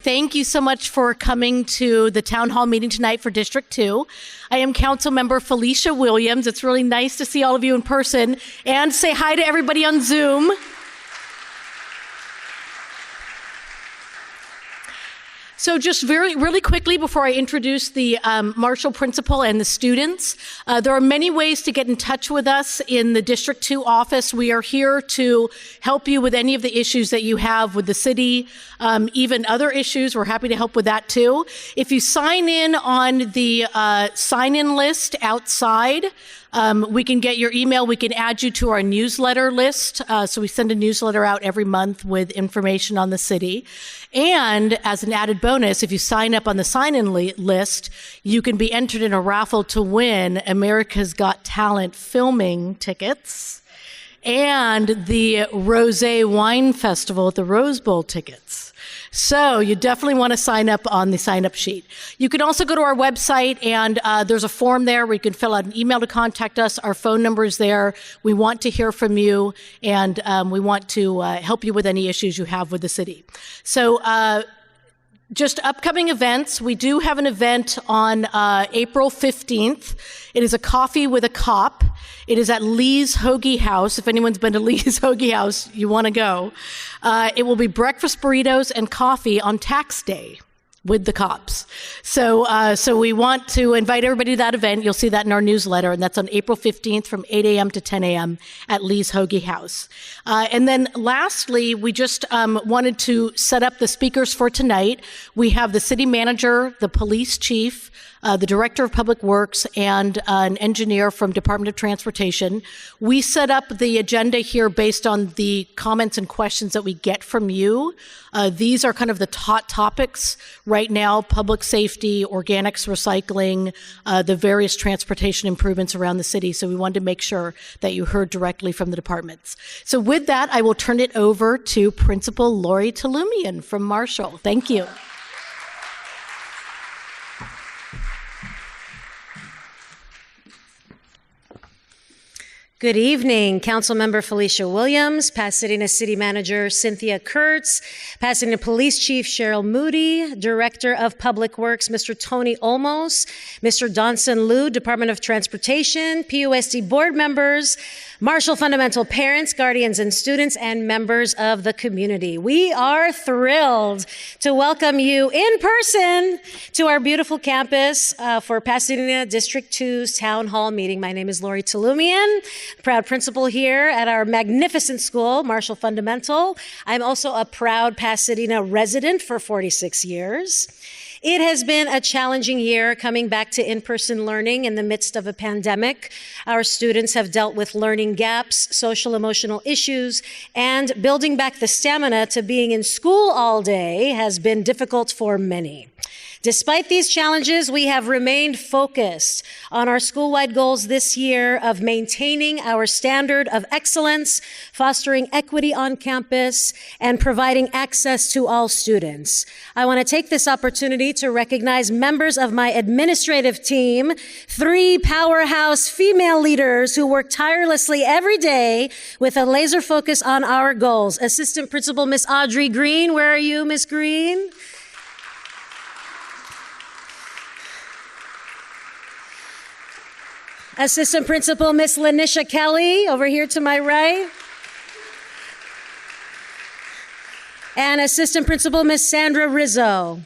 Thank you so much for coming to the town hall meeting tonight for District 2. I am Councilmember Felicia Williams. It's really nice to see all of you in person and say hi to everybody on Zoom. So just really quickly before I introduce the Marshall Principal and the students, there are many ways to get in touch with us in the District 2 office. We are here to help you with any of the issues that you have with the city, even other issues. We're happy to help with that too. If you sign in on the sign-in list outside, we can get your email. We can add you to our newsletter list. So we send a newsletter out every month with information on the city. And as an added bonus, if you sign up on the sign-in list, you can be entered in a raffle to win America's Got Talent filming tickets and the Rosé Wine Festival at the Rose Bowl tickets. So you definitely want to sign up on the sign-up sheet. You can also go to our website, and there's a form there where you can fill out an email to contact us. Our phone number is there. We want to hear from you, and we want to help you with any issues you have with the city. So just upcoming events. We do have an event on April 15th. It is a coffee with a cop. It is at Lee's Hoagie House. If anyone's been to Lee's Hoagie House, you want to go. It will be breakfast burritos and coffee on tax day with the cops. So we want to invite everybody to that event. You'll see that in our newsletter, and that's on April 15th from 8 a.m. to 10 a.m. at Lee's Hoagie House. And then lastly, we just wanted to set up the speakers for tonight. We have the city manager, the police chief, the director of public works, and an engineer from Department of Transportation. We set up the agenda here based on the comments and questions that we get from you. These are kind of the hot topics right now: public safety, organics, recycling, the various transportation improvements around the city. So we wanted to make sure that you heard directly from the departments. So with that, I will turn it over to Principal Lori Tulumian from Marshall. Thank you. Good evening, Councilmember Felicia Williams, Pasadena City Manager Cynthia Kurtz, Pasadena Police Chief Cheryl Moody, Director of Public Works Mr. Tony Olmos, Mr. Donson Liu, Department of Transportation, PUSD board members, Marshall Fundamental parents, guardians, and students, and members of the community. We are thrilled to welcome you in person to our beautiful campus for Pasadena District 2's Town Hall meeting. My name is Lori Tulumian, proud principal here at our magnificent school, Marshall Fundamental. I'm also a proud Pasadena resident for 46 years. It has been a challenging year coming back to in-person learning in the midst of a pandemic. Our students have dealt with learning gaps, social emotional issues, and building back the stamina to being in school all day has been difficult for many. Despite these challenges, we have remained focused on our school-wide goals this year of maintaining our standard of excellence, fostering equity on campus, and providing access to all students. I want to take this opportunity to recognize members of my administrative team, 3 powerhouse female leaders who work tirelessly every day with a laser focus on our goals. Assistant Principal Miss Audrey Green, where are you, Miss Green? Assistant Principal Miss Lanisha Kelly, over here to my right. And Assistant Principal Miss Sandra Rizzo.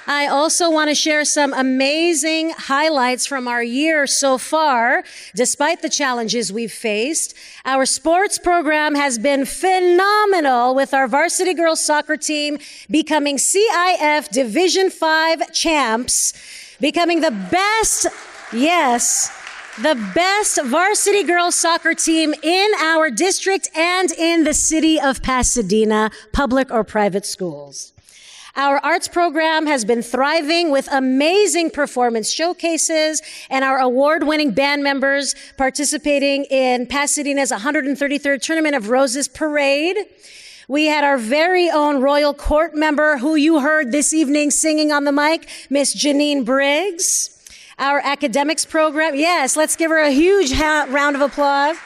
I also want to share some amazing highlights from our year so far. Despite the challenges we've faced, our sports program has been phenomenal, with our varsity girls soccer team becoming CIF Division 5 champs, becoming the best, yes, the best varsity girls soccer team in our district and in the city of Pasadena, public or private schools. Our arts program has been thriving with amazing performance showcases and our award-winning band members participating in Pasadena's 133rd Tournament of Roses Parade. We had our very own Royal Court member who you heard this evening singing on the mic, Miss Janine Briggs. Our academics program, yes, let's give her a huge round of applause.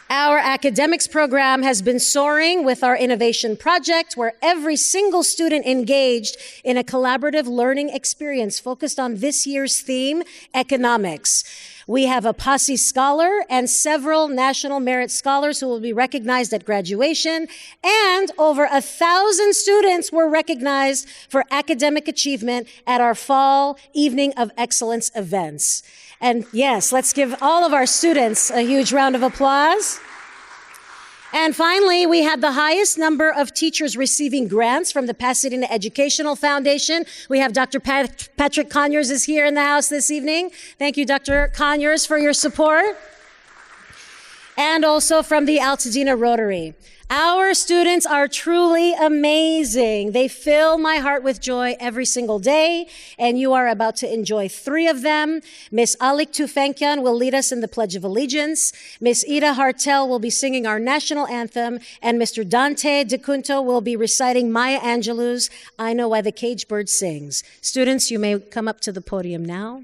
Our academics program has been soaring with our innovation project, where every single student engaged in a collaborative learning experience focused on this year's theme, economics. We have a Posse Scholar and several National Merit Scholars who will be recognized at graduation, and over 1,000 students were recognized for academic achievement at our Fall Evening of Excellence events. And yes, let's give all of our students a huge round of applause. And finally, we had the highest number of teachers receiving grants from the Pasadena Educational Foundation. We have Dr. Patrick Conyers is here in the house this evening. Thank you, Dr. Conyers, for your support. And also from the Altadena Rotary. Our students are truly amazing. They fill my heart with joy every single day, and you are about to enjoy 3 of them. Miss Alik Tufenkian will lead us in the Pledge of Allegiance. Miss Ida Hartel will be singing our national anthem, and Mr. Dante DeCunto will be reciting Maya Angelou's I Know Why the Caged Bird Sings. Students, you may come up to the podium now.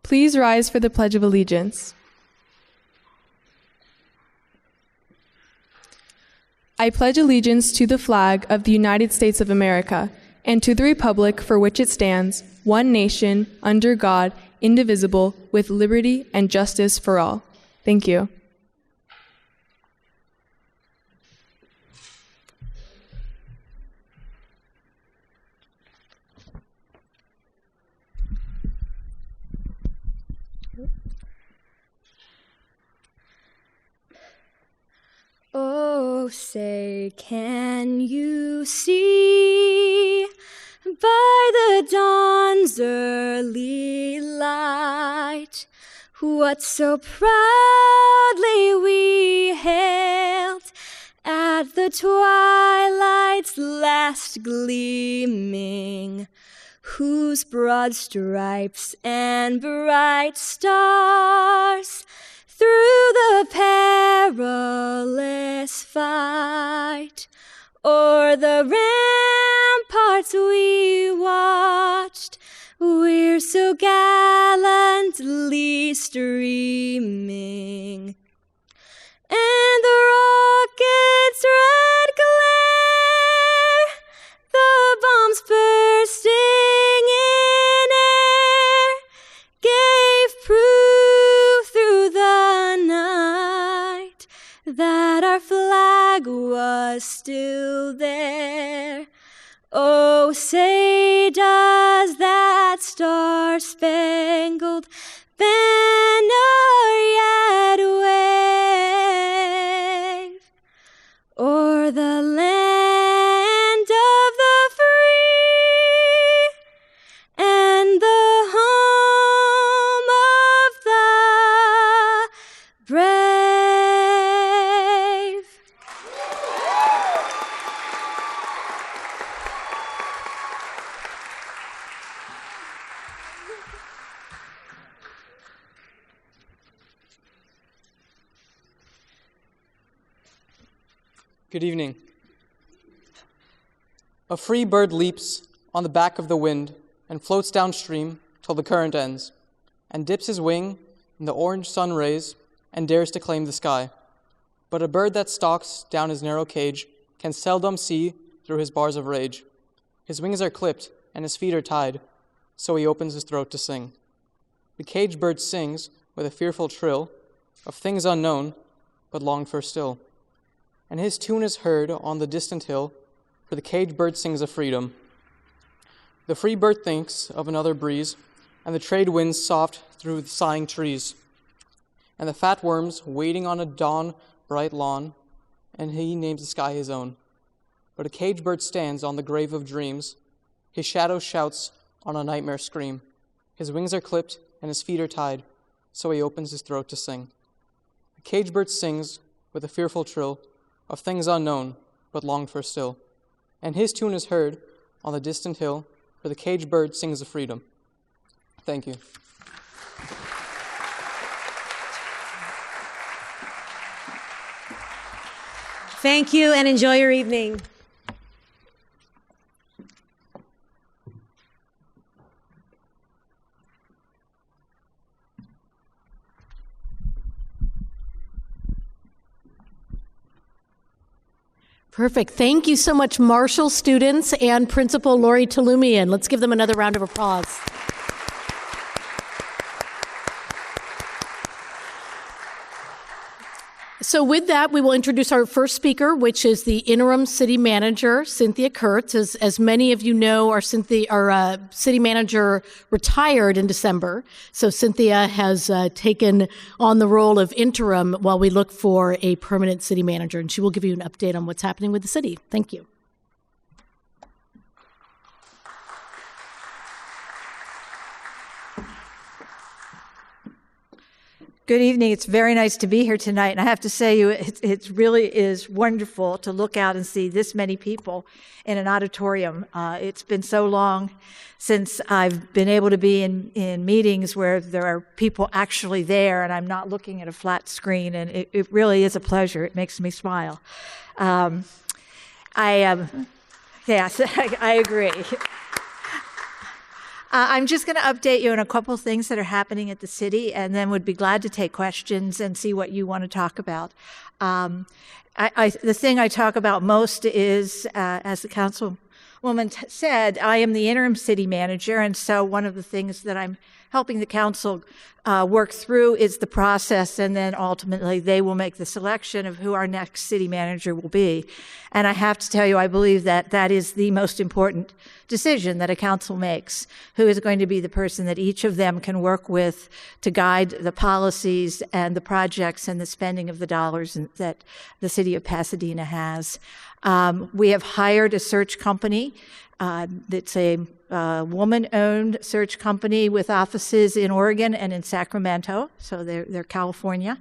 Please rise for the Pledge of Allegiance. I pledge allegiance to the flag of the United States of America and to the republic for which it stands, one nation, under God, indivisible, with liberty and justice for all. Thank you. Oh, say, can you see by the dawn's early light what so proudly we hailed at the twilight's last gleaming, whose broad stripes and bright stars through the perilous fight o'er the ramparts we watched, we're so gallantly streaming, and the rocket's red glare, the bombs bursting in air, gave proof through the night that our flag was still there. Oh, say does that star-spangled banner yet wave o'er the land of the free and the home of the brave? Good evening. A free bird leaps on the back of the wind and floats downstream till the current ends, and dips his wing in the orange sun rays and dares to claim the sky. But a bird that stalks down his narrow cage can seldom see through his bars of rage. His wings are clipped and his feet are tied, so he opens his throat to sing. The caged bird sings with a fearful trill of things unknown but longed for still. And his tune is heard on the distant hill, for the caged bird sings of freedom. The free bird thinks of another breeze, and the trade winds soft through the sighing trees, and the fat worms waiting on a dawn-bright lawn, and he names the sky his own. But a caged bird stands on the grave of dreams, his shadow shouts on a nightmare scream. His wings are clipped, and his feet are tied, so he opens his throat to sing. The caged bird sings with a fearful trill of things unknown, but longed for still. And his tune is heard on the distant hill, for the caged bird sings of freedom. Thank you. Thank you, and enjoy your evening. Perfect. Thank you so much, Marshall students and Principal Lori Talumian. Let's give them another round of applause. So with that, we will introduce our first speaker, which is the interim city manager, Cynthia Kurtz. As many of you know, our city manager retired in December. So Cynthia has taken on the role of interim while we look for a permanent city manager, and she will give you an update on what's happening with the city. Thank you. Good evening. It's very nice to be here tonight. And I have to say, it really is wonderful to look out and see this many people in an auditorium. It's been so long since I've been able to be in meetings where there are people actually there and I'm not looking at a flat screen. And it really is a pleasure. It makes me smile. Yes, I agree. I'm just going to update you on a couple of things that are happening at the city, and then would be glad to take questions and see what you want to talk about. The thing I talk about most is, as the councilwoman said, I am the interim city manager, and so one of the things that I'm helping the council work through is the process, and then ultimately they will make the selection of who our next city manager will be. And I have to tell you, I believe that that is the most important decision that a council makes, who is going to be the person that each of them can work with to guide the policies and the projects and the spending of the dollars that the city of Pasadena has. We have hired a search company. It's a woman-owned search company with offices in Oregon and in Sacramento, so they're California.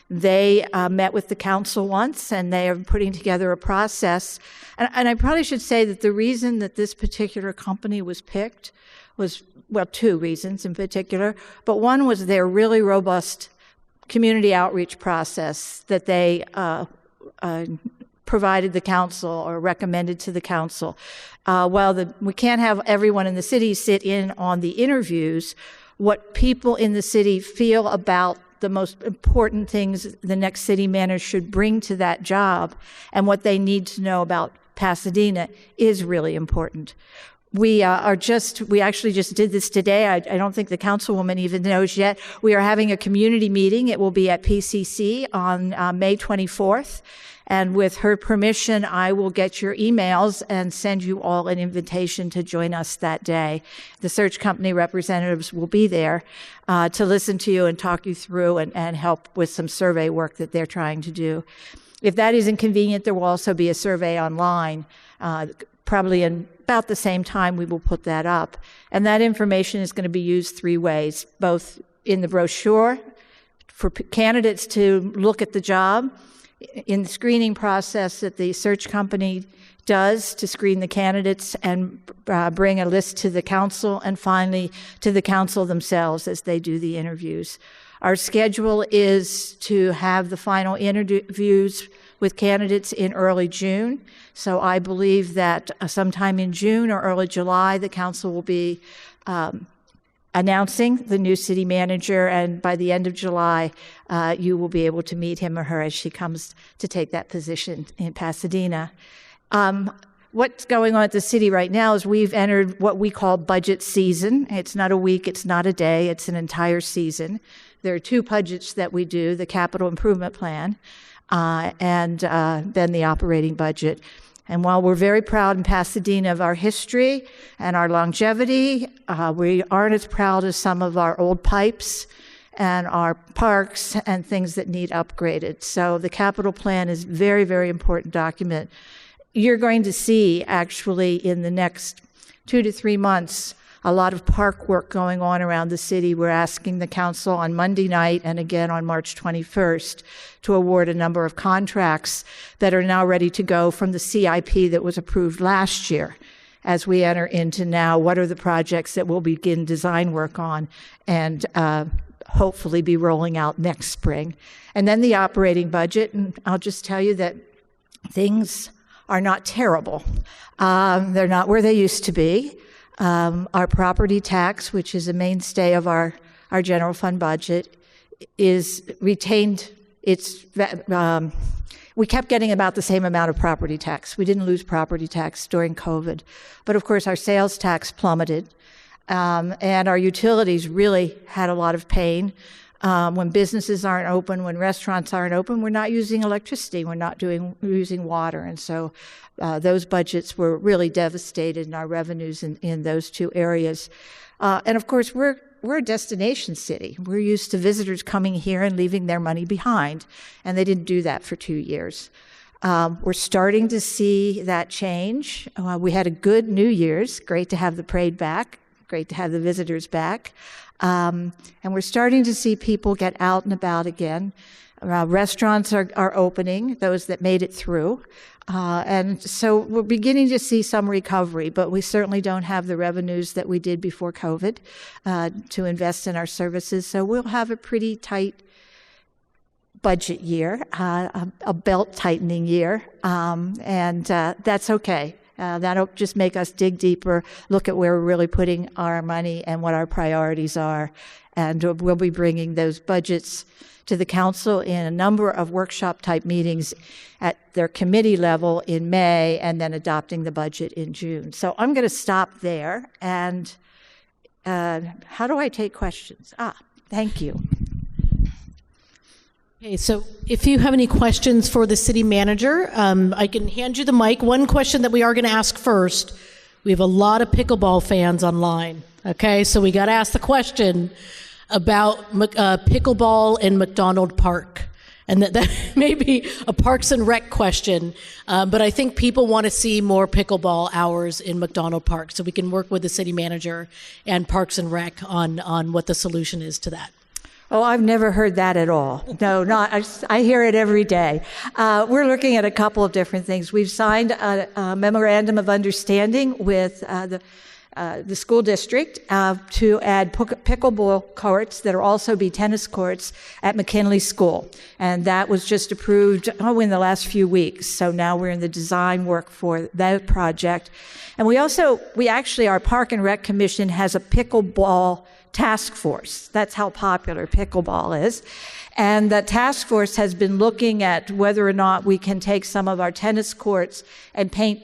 They met with the council once, and they are putting together a process. And I probably should say that the reason that this particular company was picked was, well, two reasons in particular, but one was their really robust community outreach process that they provided the council or recommended to the council. While we can't have everyone in the city sit in on the interviews, what people in the city feel about the most important things the next city manager should bring to that job and what they need to know about Pasadena is really important. We actually just did this today. I don't think the councilwoman even knows yet. We are having a community meeting. It will be at PCC on May 24th. And with her permission, I will get your emails and send you all an invitation to join us that day. The search company representatives will be there to listen to you and talk you through and help with some survey work that they're trying to do. If that isn't convenient, there will also be a survey online. Probably in about the same time we will put that up. And that information is going to be used three ways, both in the brochure for candidates to look at the job, in the screening process that the search company does to screen the candidates and bring a list to the council, and finally to the council themselves as they do the interviews. Our schedule is to have the final interviews with candidates in early June. So I believe that sometime in June or early July, the council will be announcing the new city manager, and by the end of July, you will be able to meet him or her as she comes to take that position in Pasadena. What's going on at the city right now is we've entered what we call budget season. It's not a week, it's not a day, it's an entire season. There are two budgets that we do, the capital improvement plan and then the operating budget. And while we're very proud in Pasadena of our history and our longevity, we aren't as proud as some of our old pipes and our parks and things that need upgraded. So the capital plan is a very, very important document. You're going to see, actually, in the next 2 to 3 months, a lot of park work going on around the city. We're asking the council on Monday night and again on March 21st to award a number of contracts that are now ready to go from the CIP that was approved last year. As we enter into now, what are the projects that we'll begin design work on and hopefully be rolling out next spring. And then the operating budget, and I'll just tell you that things are not terrible. They're not where they used to be. Our property tax, which is a mainstay of our general fund budget, is retained. we kept getting about the same amount of property tax. We didn't lose property tax during COVID. But of course, our sales tax plummeted, and our utilities really had a lot of pain. When businesses aren't open, when restaurants aren't open, we're not using electricity, we're not using water. And so those budgets were really devastated in our revenues in those two areas. And of course, we're a destination city. We're used to visitors coming here and leaving their money behind, and they didn't do that for 2 years. We're starting to see that change. We had a good New Year's. Great to have the parade back. Great to have the visitors back. And we're starting to see people get out and about again. Restaurants are opening, those that made it through. And so we're beginning to see some recovery, but we certainly don't have the revenues that we did before COVID to invest in our services. So we'll have a pretty tight budget year, a belt-tightening year, and that's okay. That'll just make us dig deeper, look at where we're really putting our money and what our priorities are. And we'll be bringing those budgets to the council in a number of workshop-type meetings at their committee level in May, and then adopting the budget in June. So I'm going to stop there. And how do I take questions? Thank you. Okay, so if you have any questions for the city manager, I can hand you the mic. One question that we are going to ask first. We have a lot of pickleball fans online. Okay, so we got to ask the question about pickleball in McDonald Park. And that may be a Parks and Rec question, but I think people want to see more pickleball hours in McDonald Park, so we can work with the city manager and Parks and Rec on what the solution is to that. Oh, I've never heard that at all. No, I hear it every day. We're looking at a couple of different things. We've signed a memorandum of understanding with the school district to add pickleball courts that'll also be tennis courts at McKinley School. And that was just approved in the last few weeks. So now we're in the design work for that project. And we actually, our Park and Rec Commission has a pickleball task force. That's how popular pickleball is. And the task force has been looking at whether or not we can take some of our tennis courts and paint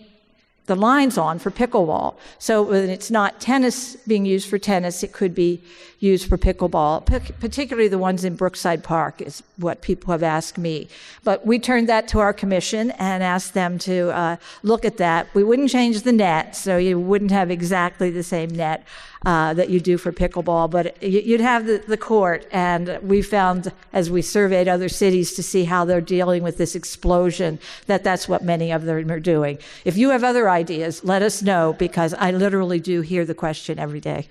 the lines on for pickleball. So when it's not tennis being used for tennis, it could be used for pickleball, particularly the ones in Brookside Park is what people have asked me. But we turned that to our commission and asked them to look at that. We wouldn't change the net, so you wouldn't have exactly the same net that you do for pickleball, but you'd have the court. And we found, as we surveyed other cities to see how they're dealing with this explosion, that's what many of them are doing. If you have other ideas, let us know, because I literally do hear the question every day.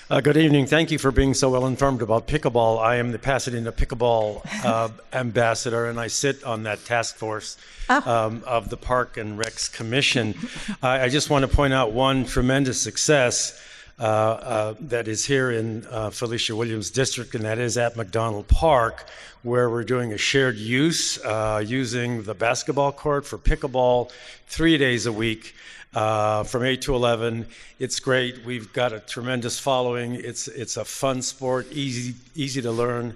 Good evening. Thank you for being so well informed about pickleball. I am the Pasadena Pickleball ambassador, and I sit on that task force of the Park and Recs Commission. I just want to point out one tremendous success that is here in Felicia Williams' district, and that is at McDonald Park, where we're doing a shared use using the basketball court for pickleball 3 days a week. From 8 to 11. It's great. We've got a tremendous following. It's a fun sport, easy to learn,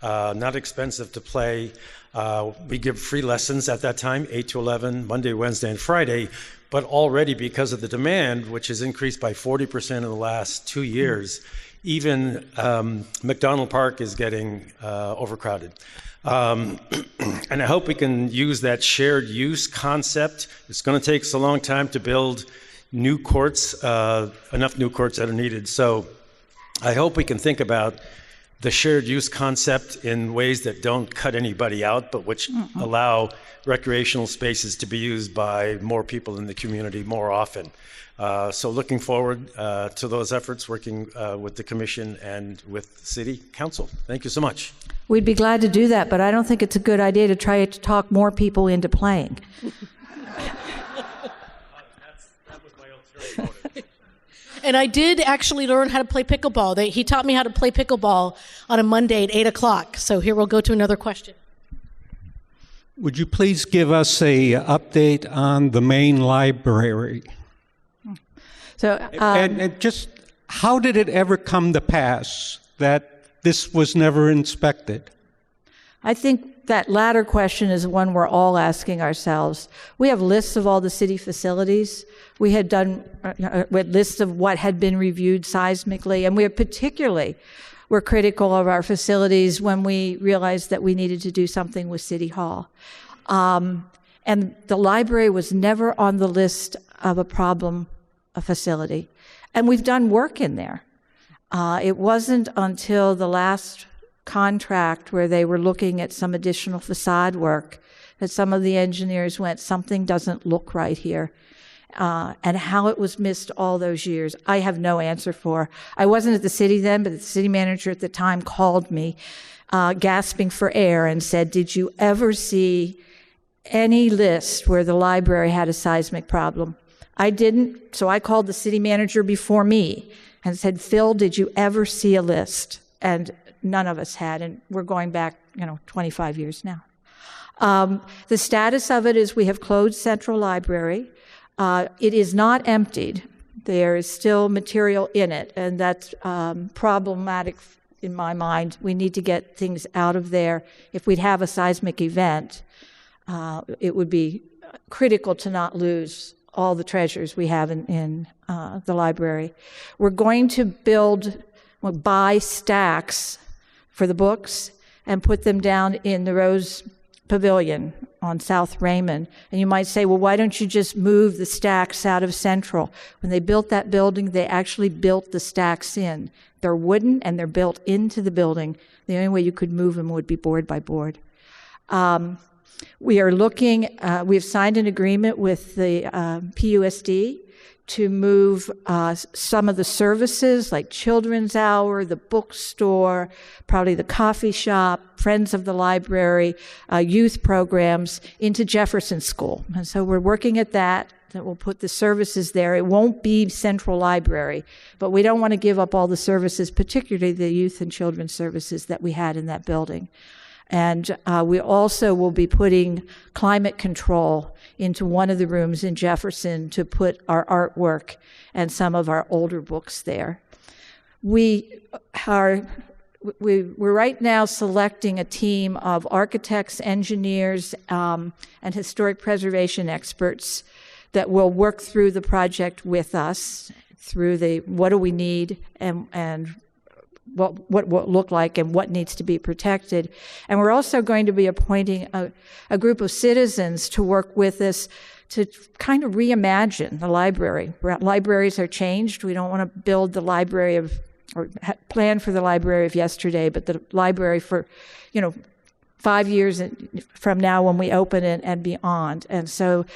not expensive to play. We give free lessons at that time, 8 to 11, Monday, Wednesday, and Friday. But already, because of the demand, which has increased by 40% in the last 2 years, even McDonald Park is getting overcrowded. And I hope we can use that shared use concept. It's going to take us a long time to build new courts, enough new courts that are needed. So I hope we can think about the shared use concept in ways that don't cut anybody out, but which allow recreational spaces to be used by more people in the community more often. So looking forward to those efforts, working with the commission and with the city council. Thank you so much. We'd be glad to do that, but I don't think it's a good idea to try to talk more people into playing. That was my ulterior motive. And I did actually learn how to play pickleball. He taught me how to play pickleball on a Monday at 8 o'clock. So here we'll go to another question. Would you please give us a update on the main library? So, and just how did it ever come to pass that this was never inspected? I think that latter question is one we're all asking ourselves. We have lists of all the city facilities. We had done lists of what had been reviewed seismically, and we're critical of our facilities when we realized that we needed to do something with City Hall. And the library was never on the list of a problem facility. And we've done work in there. It wasn't until the last contract where they were looking at some additional facade work that some of the engineers went, something doesn't look right here. And how it was missed all those years, I have no answer for. I wasn't at the city then, but the city manager at the time called me, gasping for air, and said, "Did you ever see any list where the library had a seismic problem?" I didn't, so I called the city manager before me and said, "Phil, did you ever see a list?" And none of us had, and we're going back, 25 years now. The status of it is we have closed Central Library. It is not emptied. There is still material in it, and that's problematic in my mind. We need to get things out of there. If we'd have a seismic event, it would be critical to not lose all the treasures we have in the library. We're going to buy stacks for the books and put them down in the Rose Pavilion on South Raymond. And you might say, well, why don't you just move the stacks out of Central? When they built that building, they actually built the stacks in. They're wooden and they're built into the building. The only way you could move them would be board by board. We are looking, we've signed an agreement with the PUSD to move some of the services like Children's Hour, the bookstore, probably the coffee shop, Friends of the Library, youth programs into Jefferson School. And so we're working at that will put the services there. It won't be Central Library, but we don't want to give up all the services, particularly the youth and children's services that we had in that building. And we also will be putting climate control into one of the rooms in Jefferson to put our artwork and some of our older books there. We're right now selecting a team of architects, engineers, and historic preservation experts that will work through the project with us through the what do we need and what will look like and what needs to be protected. And we're also going to be appointing a group of citizens to work with us to kind of reimagine the library. Libraries are changed. We don't want to build the library of, or plan for the library of yesterday, but the library for, 5 years from now when we open it and beyond. And so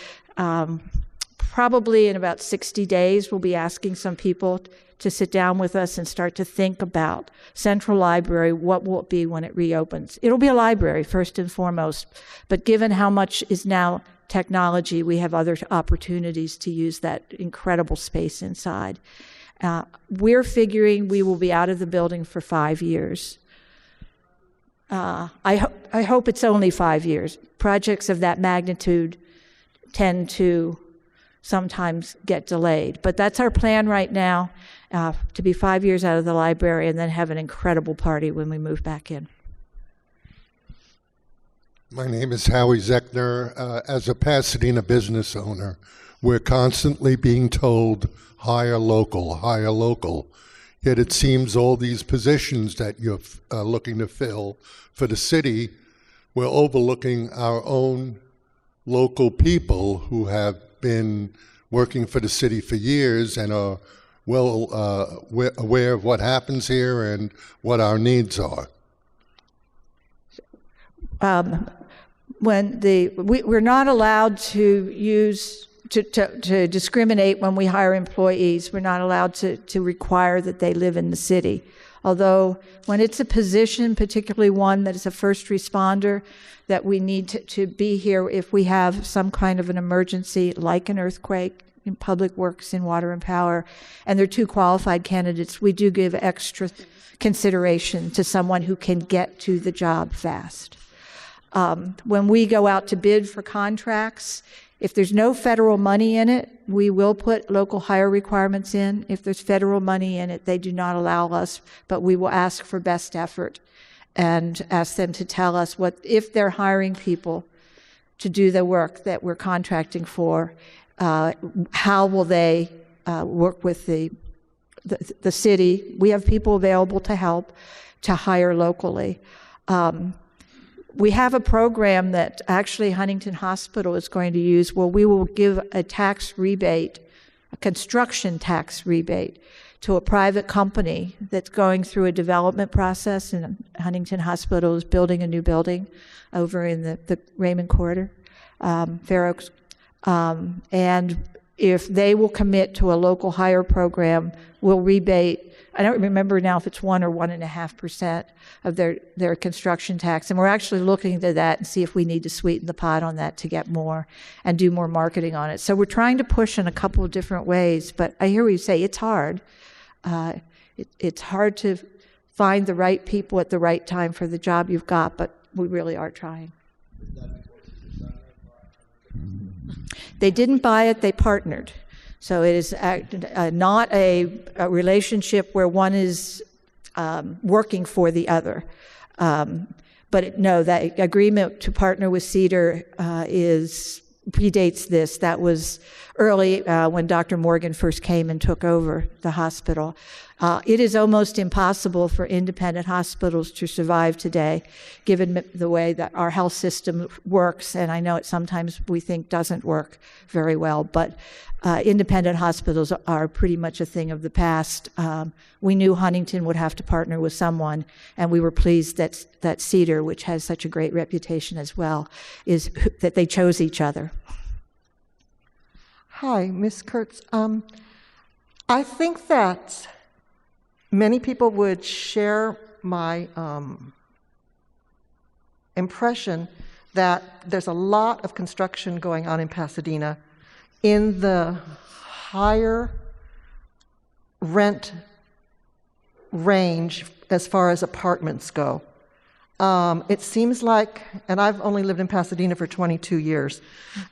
probably in about 60 days, we'll be asking some people to sit down with us and start to think about Central Library, what will it be when it reopens. It'll be a library, first and foremost, but given how much is now technology, we have other opportunities to use that incredible space inside. We're figuring we will be out of the building for 5 years. I hope it's only 5 years. Projects of that magnitude tend to sometimes get delayed. But that's our plan right now, to be 5 years out of the library and then have an incredible party when we move back in. My name is Howie Zeckner. As a Pasadena business owner, we're constantly being told, hire local. Yet it seems all these positions that you're looking to fill for the city, we're overlooking our own local people who have been working for the city for years and are well aware of what happens here and what our needs are. We're not allowed to discriminate when we hire employees. We're not allowed to require that they live in the city. Although when it's a position, particularly one that is a first responder, that we need to be here if we have some kind of an emergency like an earthquake in public works, in water and power, and they're two qualified candidates, we do give extra consideration to someone who can get to the job fast. When we go out to bid for contracts, if there's no federal money in it, we will put local hire requirements in. If there's federal money in it, they do not allow us, but we will ask for best effort. and ask them to tell us what, if they're hiring people to do the work that we're contracting for, how will they work with the city? We have people available to help, to hire locally. We have a program that actually Huntington Hospital is going to use where we will give a tax rebate, a construction tax rebate, to a private company that's going through a development process, and Huntington Hospital is building a new building over in the Raymond Corridor, Fair Oaks. And if they will commit to a local hire program, we'll rebate, I don't remember now if it's 1 or 1.5% of their construction tax. And we're actually looking into that and see if we need to sweeten the pot on that to get more and do more marketing on it. So we're trying to push in a couple of different ways, but I hear what you say, it's hard. It's hard to find the right people at the right time for the job you've got, but we really are trying. They didn't buy it, they partnered. So it is not a relationship where one is working for the other. But no, that agreement to partner with Cedar predates this. That was early when Dr. Morgan first came and took over the hospital. It is almost impossible for independent hospitals to survive today, given the way that our health system works, and I know it sometimes we think doesn't work very well, but independent hospitals are pretty much a thing of the past. We knew Huntington would have to partner with someone, and we were pleased that Cedar, which has such a great reputation as well, is that they chose each other. Hi, Ms. Kurtz. I think that many people would share my impression that there's a lot of construction going on in Pasadena in the higher rent range as far as apartments go. It seems like, and I've only lived in Pasadena for 22 years,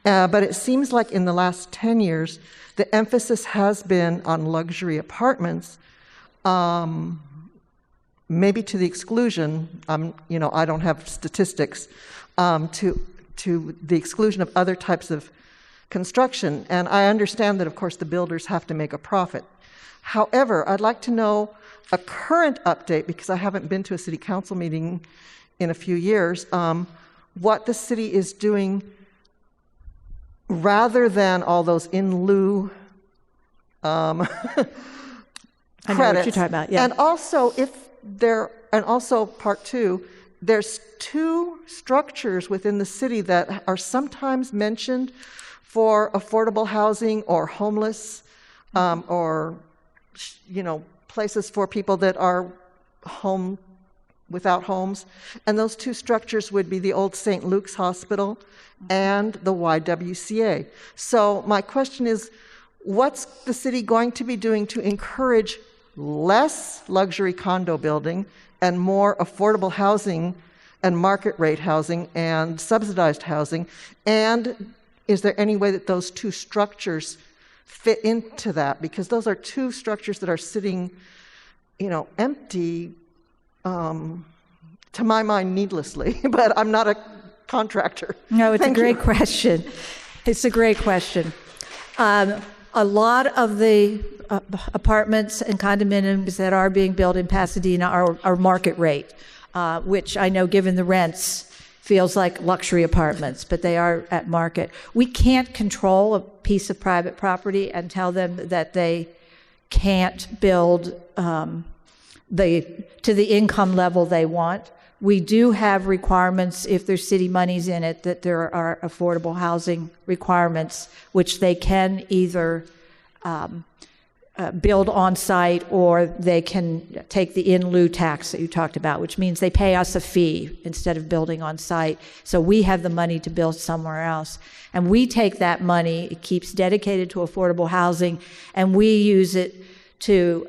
but it seems like in the last 10 years, the emphasis has been on luxury apartments, maybe to the exclusion, I don't have statistics, to the exclusion of other types of construction. And I understand that, of course, the builders have to make a profit. However, I'd like to know a current update, because I haven't been to a city council meeting in a few years, what the city is doing rather than all those in lieu credits. I know what you're talking about, yeah. And also part two, there's two structures within the city that are sometimes mentioned for affordable housing or homeless, or places for people that are without homes. And those two structures would be the old St. Luke's Hospital and the YWCA. So my question is, what's the city going to be doing to encourage less luxury condo building and more affordable housing and market rate housing and subsidized housing? And is there any way that those two structures fit into that? Because those are two structures that are sitting, empty, to my mind, needlessly, but I'm not a contractor. No, it's Thank a great you. question. It's a great question. A lot of the apartments and condominiums that are being built in Pasadena are market rate, which I know, given the rents, feels like luxury apartments, but they are at market. We can't control a piece of private property and tell them that they can't build to the income level they want. We do have requirements, if there's city monies in it, that there are affordable housing requirements, which they can either build on site, or they can take the in lieu tax that you talked about, which means they pay us a fee instead of building on site. So we have the money to build somewhere else. And we take that money, it keeps dedicated to affordable housing, and we use it to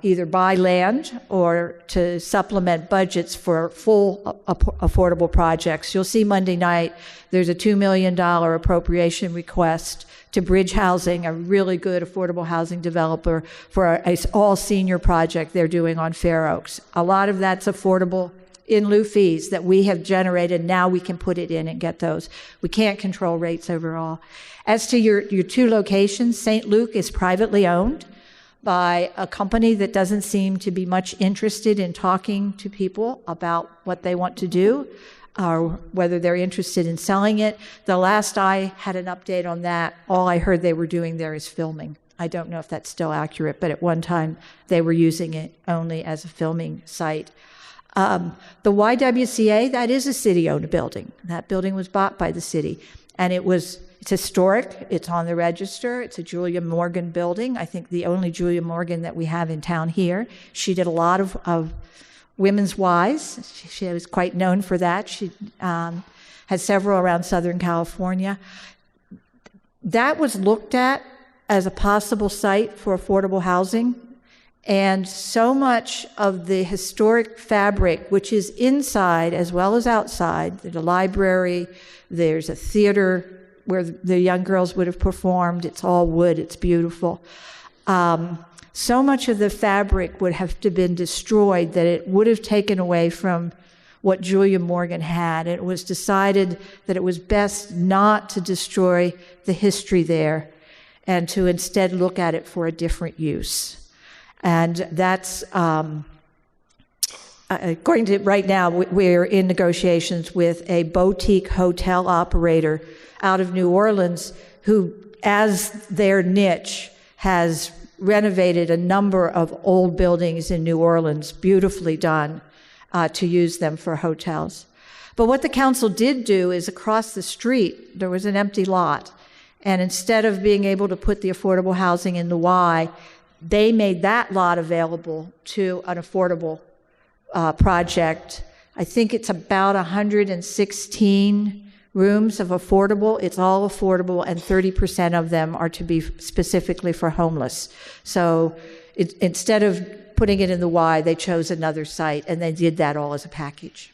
either buy land or to supplement budgets for full affordable projects. You'll see Monday night, there's a $2 million appropriation request to Bridge Housing, a really good affordable housing developer, for an all-senior project they're doing on Fair Oaks. A lot of that's affordable in lieu fees that we have generated. Now we can put it in and get those. We can't control rates overall. As to your two locations, St. Luke is privately owned by a company that doesn't seem to be much interested in talking to people about what they want to do, or whether they're interested in selling it. The last I had an update on that, all I heard they were doing there is filming. I don't know if that's still accurate, but at one time they were using it only as a filming site. The YWCA, that is a city-owned building. That building was bought by the city, and it's historic. It's on the register. It's a Julia Morgan building. I think the only Julia Morgan that we have in town here. She did a lot of women's Ys. She was quite known for that. She had several around Southern California. That was looked at as a possible site for affordable housing. And so much of the historic fabric, which is inside as well as outside, there's a library, there's a theater where the young girls would have performed. It's all wood. It's beautiful. So much of the fabric would have to have been destroyed that it would have taken away from what Julia Morgan had. It was decided that it was best not to destroy the history there and to instead look at it for a different use. And that's going to, right now, we're in negotiations with a boutique hotel operator out of New Orleans who, as their niche, has renovated a number of old buildings in New Orleans, beautifully done, to use them for hotels. But what the council did do is across the street, there was an empty lot. And instead of being able to put the affordable housing in the Y, they made that lot available to an affordable project. I think it's about 116 rooms of affordable. It's all affordable, and 30% of them are to be specifically for homeless. So instead of putting it in the Y, they chose another site, and they did that all as a package.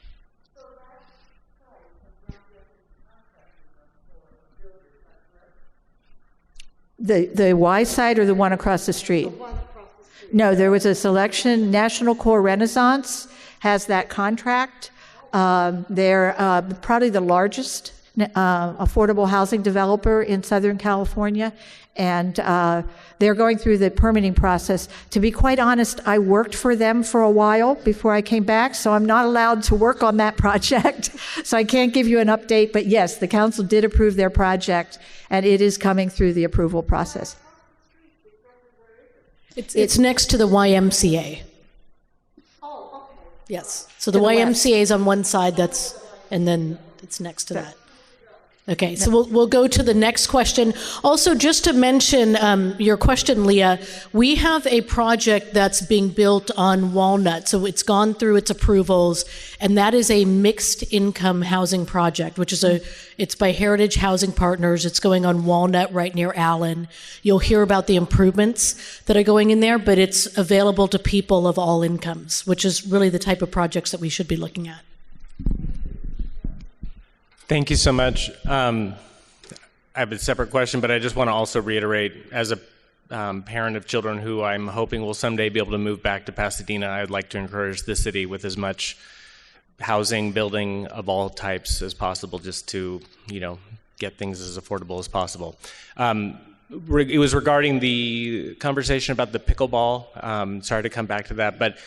The Y site or the one across the street? The one across the street. No, there was a selection. National Core Renaissance has that contract. They're probably the largest affordable housing developer in Southern California, and they're going through the permitting process. To be quite honest, I worked for them for a while before I came back, so I'm not allowed to work on that project, so I can't give you an update, but yes, the council did approve their project, and it is coming through the approval process. It's next to the YMCA. Oh, okay. Yes. So the YMCA is on one side, and then it's next to that. Okay, so we'll go to the next question. Also, just to mention your question, Leah, we have a project that's being built on Walnut. So it's gone through its approvals, and that is a mixed income housing project, which is it's by Heritage Housing Partners. It's going on Walnut right near Allen. You'll hear about the improvements that are going in there, but it's available to people of all incomes, which is really the type of projects that we should be looking at. Thank you so much. I have a separate question, but I just want to also reiterate, as a parent of children who I'm hoping will someday be able to move back to Pasadena, I would like to encourage the city with as much housing, building of all types as possible, just to, get things as affordable as possible. It was regarding the conversation about the pickleball. Sorry to come back to that, but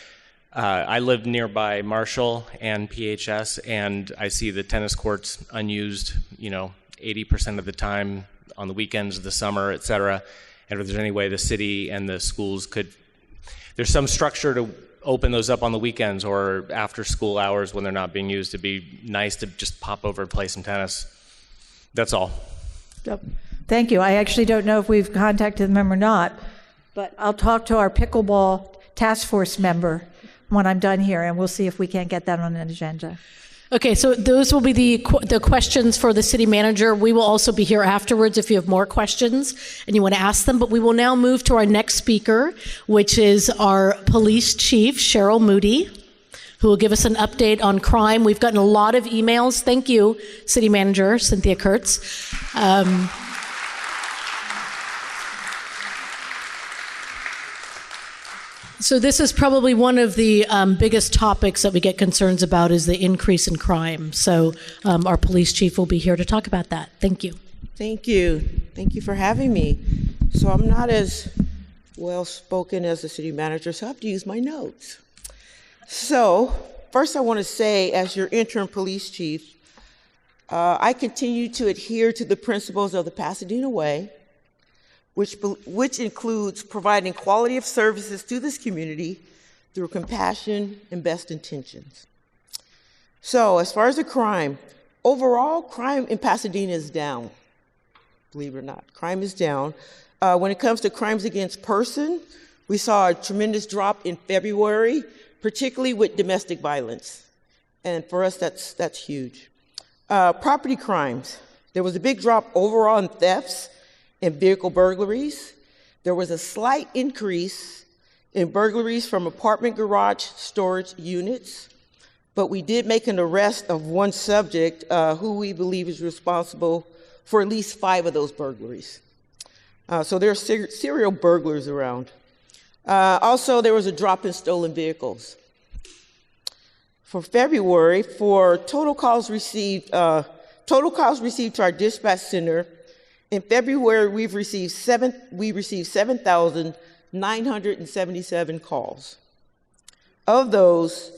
I live nearby Marshall and PHS, and I see the tennis courts unused, 80% of the time on the weekends of the summer, et cetera. And if there's any way the city and the schools there's some structure to open those up on the weekends or after school hours when they're not being used. It'd be nice to just pop over and play some tennis. That's all. Thank you. I actually don't know if we've contacted them or not, but I'll talk to our pickleball task force member when I'm done here, and we'll see if we can't get that on an agenda. Okay, so those will be the questions for the city manager. We will also be here afterwards if you have more questions and you want to ask them, but we will now move to our next speaker, which is our police chief, Cheryl Moody, who will give us an update on crime. We've gotten a lot of emails. Thank you, city manager Cynthia Kurtz. So this is probably one of the biggest topics that we get concerns about is the increase in crime. So our police chief will be here to talk about that. Thank you. Thank you. Thank you for having me. So I'm not as well-spoken as the city manager, so I have to use my notes. So first I want to say, as your interim police chief, I continue to adhere to the principles of the Pasadena Way, which includes providing quality of services to this community through compassion and best intentions. So as far as the crime, overall crime in Pasadena is down, believe it or not. Crime is down. When it comes to crimes against person, we saw a tremendous drop in February, particularly with domestic violence. And for us, that's huge. Property crimes, there was a big drop overall in thefts and vehicle burglaries. There was a slight increase in burglaries from apartment garage storage units, but we did make an arrest of one subject who we believe is responsible for at least 5 of those burglaries. So there are serial burglars around. Also, there was a drop in stolen vehicles. For February, for total calls received to our dispatch center, in February, we received 7,977 calls. Of those,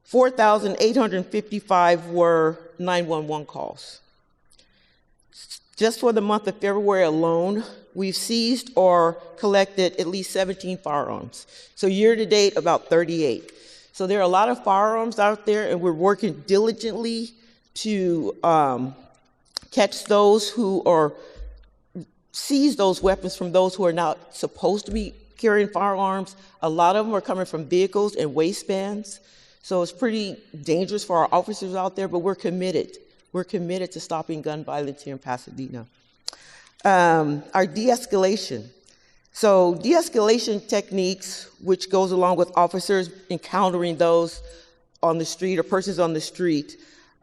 4,855 were 911 calls. Just for the month of February alone, we've seized or collected at least 17 firearms. So year to date, about 38. So there are a lot of firearms out there, and we're working diligently to catch those who are seize those weapons from those who are not supposed to be carrying firearms. A lot of them are coming from vehicles and waistbands. So it's pretty dangerous for our officers out there, but we're committed. We're committed to stopping gun violence here in Pasadena. Our de-escalation. So de-escalation techniques, which goes along with officers encountering those on the street or persons on the street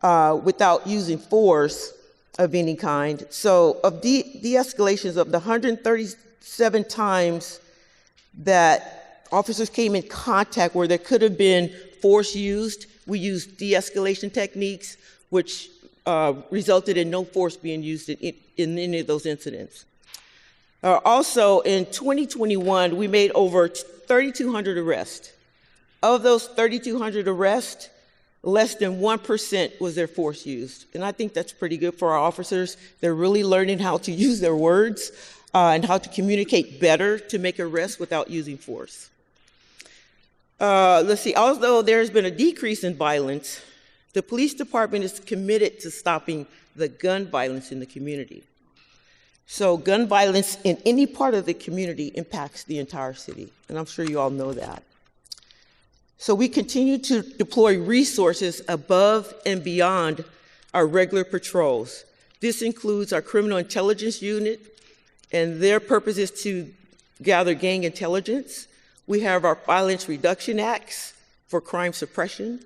without using force of any kind. So of de-escalations, of the 137 times that officers came in contact where there could have been force used, we used de-escalation techniques, which resulted in no force being used in any of those incidents. Also, in 2021, we made over 3,200 arrests. Of those 3,200 arrests, less than 1% was their force used. And I think that's pretty good for our officers. They're really learning how to use their words and how to communicate better to make arrests without using force. Let's see, although there's been a decrease in violence, the police department is committed to stopping the gun violence in the community. So gun violence in any part of the community impacts the entire city, and I'm sure you all know that. So we continue to deploy resources above and beyond our regular patrols. This includes our criminal intelligence unit, and their purpose is to gather gang intelligence. We have our violence reduction acts for crime suppression.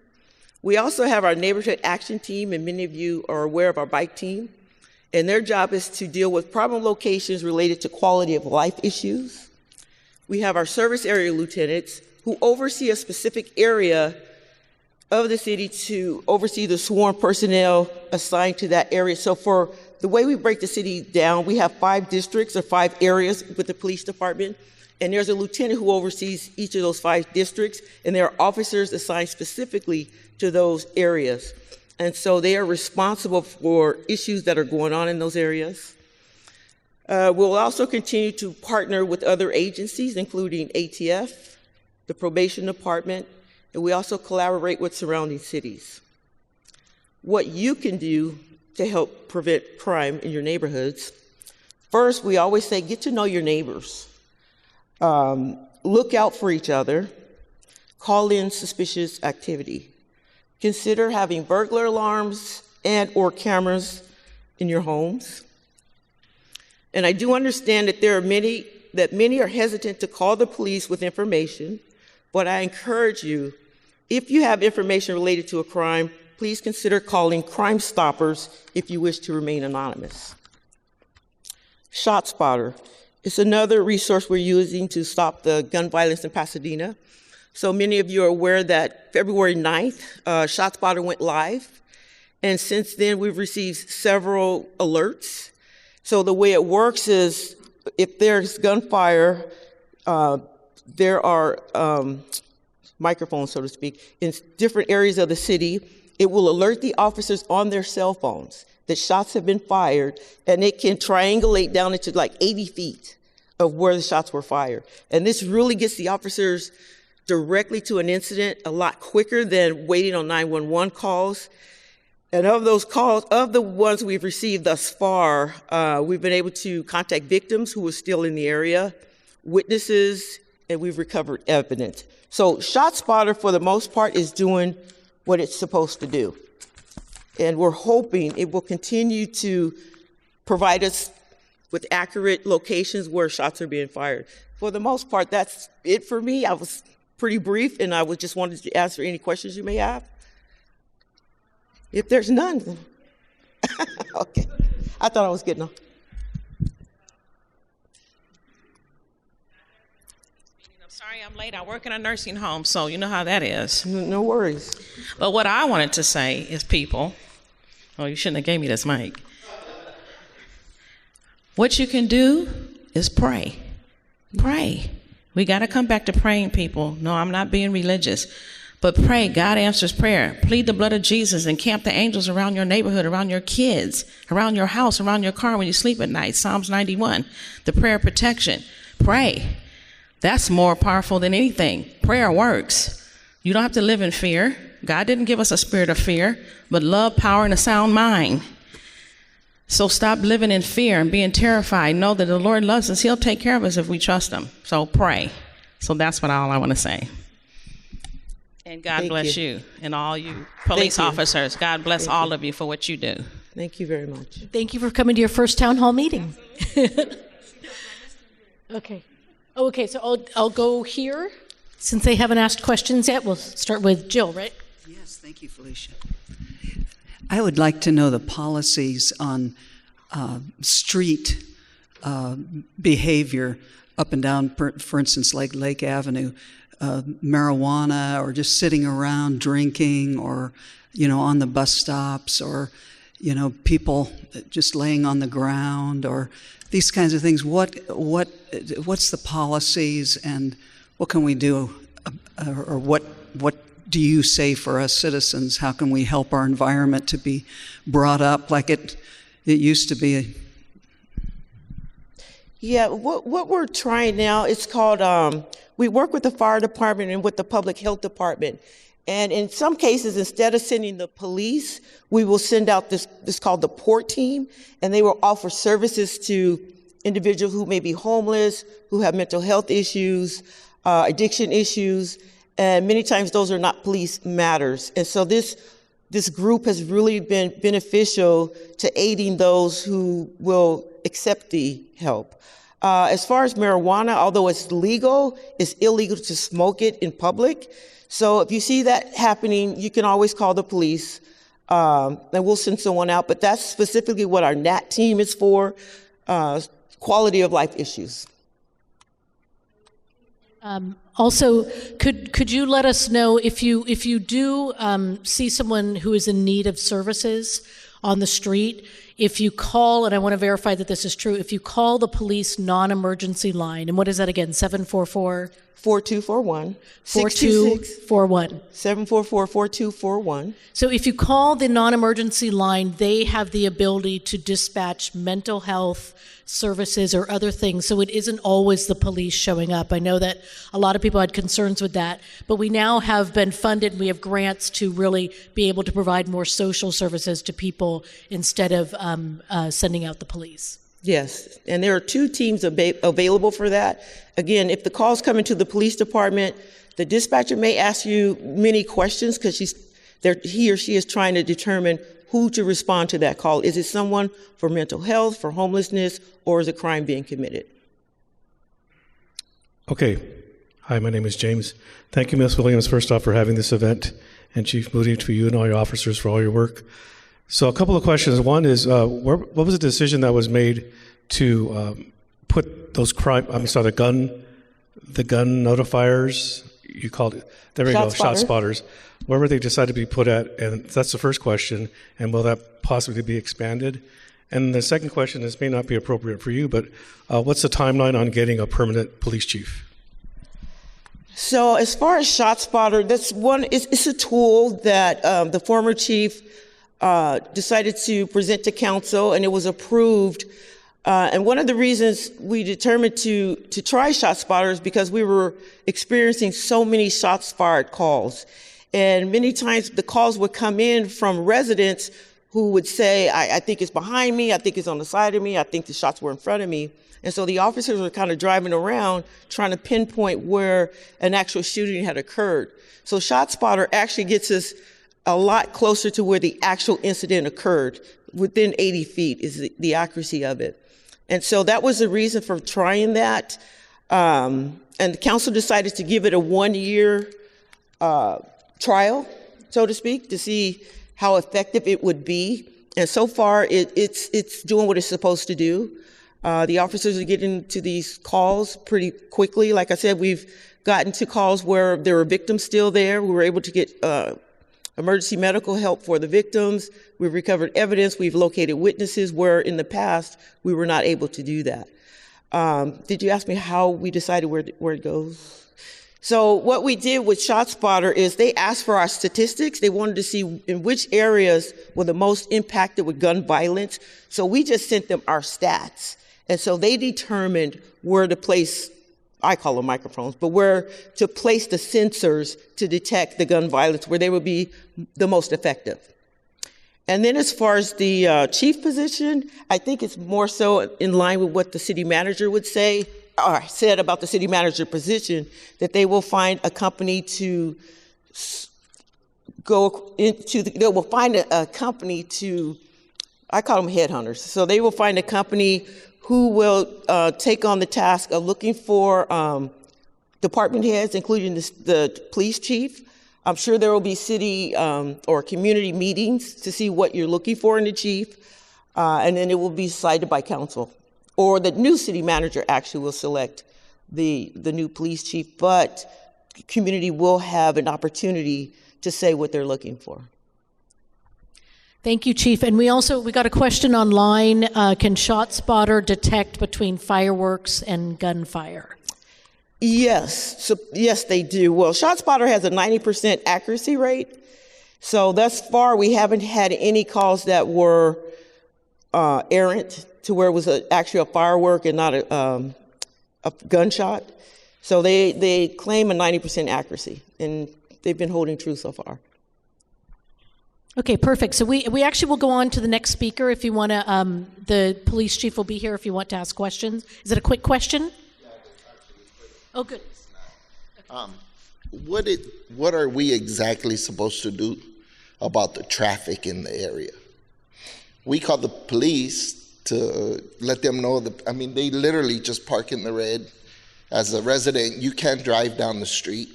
We also have our neighborhood action team, and many of you are aware of our bike team. And their job is to deal with problem locations related to quality of life issues. We have our service area lieutenants who oversee a specific area of the city to oversee the sworn personnel assigned to that area. So for the way we break the city down, we have 5 districts or 5 areas with the police department, and there's a lieutenant who oversees each of those 5 districts, and there are officers assigned specifically to those areas. And so they are responsible for issues that are going on in those areas. We'll also continue to partner with other agencies, including ATF, the probation department, and we also collaborate with surrounding cities. What you can do to help prevent crime in your neighborhoods. First, we always say, get to know your neighbors. Look out for each other. Call in suspicious activity. Consider having burglar alarms and or cameras in your homes. And I do understand that many are hesitant to call the police with information, but I encourage you, if you have information related to a crime, please consider calling Crime Stoppers if you wish to remain anonymous. ShotSpotter. It's another resource we're using to stop the gun violence in Pasadena. So many of you are aware that February 9th, ShotSpotter went live. And since then, we've received several alerts. So the way it works is if there's gunfire, there are microphones, so to speak, in different areas of the city. It will alert the officers on their cell phones that shots have been fired, and it can triangulate down into like 80 feet of where the shots were fired. And this really gets the officers directly to an incident a lot quicker than waiting on 911 calls. And of those calls, of the ones we've received thus far, we've been able to contact victims who were still in the area, witnesses, and we've recovered evidence. So ShotSpotter, for the most part, is doing what it's supposed to do. And we're hoping it will continue to provide us with accurate locations where shots are being fired. For the most part, that's it for me. I was pretty brief, and I just wanted to answer any questions you may have. If there's none, okay. I thought I was getting on. I'm sorry I'm late. I work in a nursing home, so you know how that is. No worries. But what I wanted to say is, people, oh, you shouldn't have gave me this mic. What you can do is pray. Pray. We got to come back to praying, people. No, I'm not being religious. But pray. God answers prayer. Plead the blood of Jesus and camp the angels around your neighborhood, around your kids, around your house, around your car when you sleep at night. Psalms 91, the prayer of protection. Pray. That's more powerful than anything. Prayer works. You don't have to live in fear. God didn't give us a spirit of fear, but love, power, and a sound mind. So stop living in fear and being terrified. Know that the Lord loves us. He'll take care of us if we trust him. So pray. So that's all I want to say. And God bless you and all you police officers. God bless all of you for what you do. Thank you very much. Thank you for coming to your first town hall meeting. Okay. Oh, okay, so I'll go here. Since they haven't asked questions yet, we'll start with Jill, right? Yes, thank you, Felicia. I would like to know the policies on street behavior up and down, for instance, like Lake Avenue, marijuana or just sitting around drinking or, on the bus stops or, people just laying on the ground or these kinds of things. What's the policies and what can we do or what do you say for us citizens? How can we help our environment to be brought up like it used to be? Yeah, what we're trying now, it's called, we work with the fire department and with the public health department. And in some cases, instead of sending the police, we will send out this called the port team, and they will offer services to individuals who may be homeless, who have mental health issues, addiction issues, and many times those are not police matters. And so this group has really been beneficial to aiding those who will accept the help. As far as marijuana, although it's legal, it's illegal to smoke it in public. So if you see that happening, you can always call the police, and we'll send someone out. But that's specifically what our NAT team is for, quality of life issues. Also, could you let us know if you do see someone who is in need of services on the street, if you call, and I want to verify that this is true, if you call the police non-emergency line, and what is that again, 744? 4241. 4241. 744-4241. So if you call the non-emergency line, they have the ability to dispatch mental health services or other things. So it isn't always the police showing up. I know that a lot of people had concerns with that, but we now have been funded. We have grants to really be able to provide more social services to people instead of sending out the police. Yes, and there are two teams available for that. Again, if the call's coming to the police department, the dispatcher may ask you many questions because he or she is trying to determine who to respond to that call. Is it someone for mental health, for homelessness, or is a crime being committed? Okay. Hi, my name is James. Thank you, Ms. Williams, first off, for having this event, and Chief Moody, to you and all your officers for all your work. So a couple of questions. One is, what was the decision that was made to put those the gun notifiers, you called it, there we go, shot spotters. Where were they decided to be put at? And that's the first question. And will that possibly be expanded? And the second question, this may not be appropriate for you, but what's the timeline on getting a permanent police chief? So as far as ShotSpotter, it's a tool that the former chief decided to present to council, and it was approved. And one of the reasons we determined to try ShotSpotter is because we were experiencing so many shots fired calls. And many times the calls would come in from residents who would say, I think it's behind me, I think it's on the side of me, I think the shots were in front of me. And so the officers were kind of driving around trying to pinpoint where an actual shooting had occurred. So ShotSpotter actually gets us a lot closer to where the actual incident occurred. Within 80 feet is the accuracy of it. And so that was the reason for trying that. And the council decided to give it a 1-year trial, so to speak, to see how effective it would be. And so far, it's doing what it's supposed to do. The officers are getting to these calls pretty quickly. Like I said, we've gotten to calls where there were victims still there. We were able to get emergency medical help for the victims. We've recovered evidence. We've located witnesses where in the past we were not able to do that. Did you ask me how we decided where it goes? So what we did with ShotSpotter is they asked for our statistics. They wanted to see in which areas were the most impacted with gun violence. So we just sent them our stats. And so they determined where to place, I call them microphones, but where to place the sensors to detect the gun violence, where they would be the most effective. And then as far as the chief position, I think it's more so in line with what the city manager would say, or said about the city manager position, that they will find a company to go into, they will find a company to, I call them headhunters. So they will find a company who will take on the task of looking for department heads, including the police chief. I'm sure there will be city or community meetings to see what you're looking for in the chief, and then it will be decided by council. Or the new city manager actually will select the new police chief, but the community will have an opportunity to say what they're looking for. Thank you, Chief. And we got a question online. Can ShotSpotter detect between fireworks and gunfire? Yes. So yes, they do. Well, ShotSpotter has a 90% accuracy rate. So thus far, we haven't had any calls that were errant to where it was actually a firework and not a gunshot. So they claim a 90% accuracy, and they've been holding true so far. Okay, perfect. So we actually will go on to the next speaker if you want to, the police chief will be here if you want to ask questions. Is it a quick question? Yeah, it's actually quick. Oh, good. What are we exactly supposed to do about the traffic in the area? We call the police to let them know that, I mean, they literally just park in the red. As a resident, you can't drive down the street.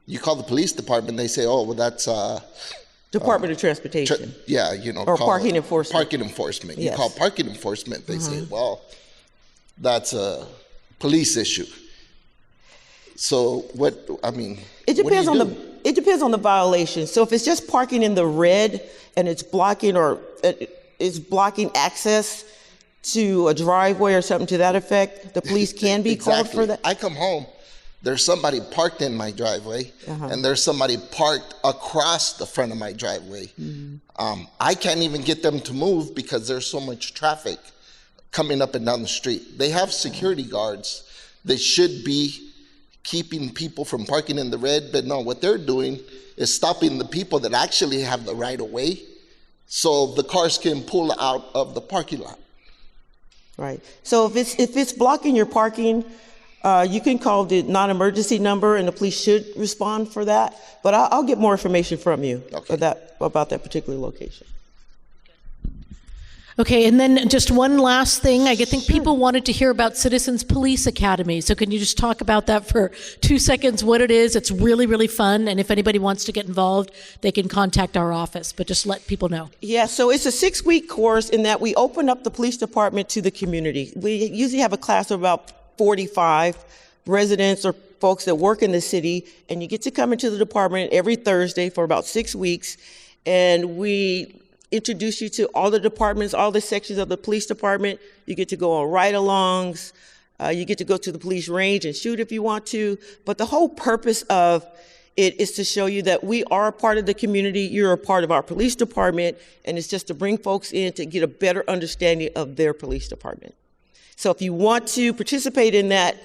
You call the police department, they say, oh, well, that's Department of Transportation. Yeah, you know. Or parking enforcement. Parking enforcement. Yes. You call parking enforcement, they say, well, that's a police issue. So what, I mean, it depends on the violation. So if it's just parking in the red and it's blocking access to a driveway or something to that effect, the police can be called for that. I come home, there's somebody parked in my driveway, and there's somebody parked across the front of my driveway. I can't even get them to move because there's so much traffic coming up and down the street. They have security guards. They should be keeping people from parking in the red, but no, what they're doing is stopping the people that actually have the right of way so the cars can pull out of the parking lot. Right. So if it's blocking your parking, you can call the non-emergency number and the police should respond for that. But I'll get more information from you about that particular location. Okay, and then just one last thing. I think people wanted to hear about Citizens Police Academy. So can you just talk about that for 2 seconds, what it is? It's really, really fun. And if anybody wants to get involved, they can contact our office. But just let people know. Yeah, so it's a 6-week course in that we open up the police department to the community. We usually have a class of about 45 residents or folks that work in the city, and you get to come into the department every Thursday for about 6 weeks. And we introduce you to all the departments, all the sections of the police department. You get to go on ride-alongs. You get to go to the police range and shoot if you want to. But the whole purpose of it is to show you that we are a part of the community. You're a part of our police department. And it's just to bring folks in to get a better understanding of their police department. So if you want to participate in that,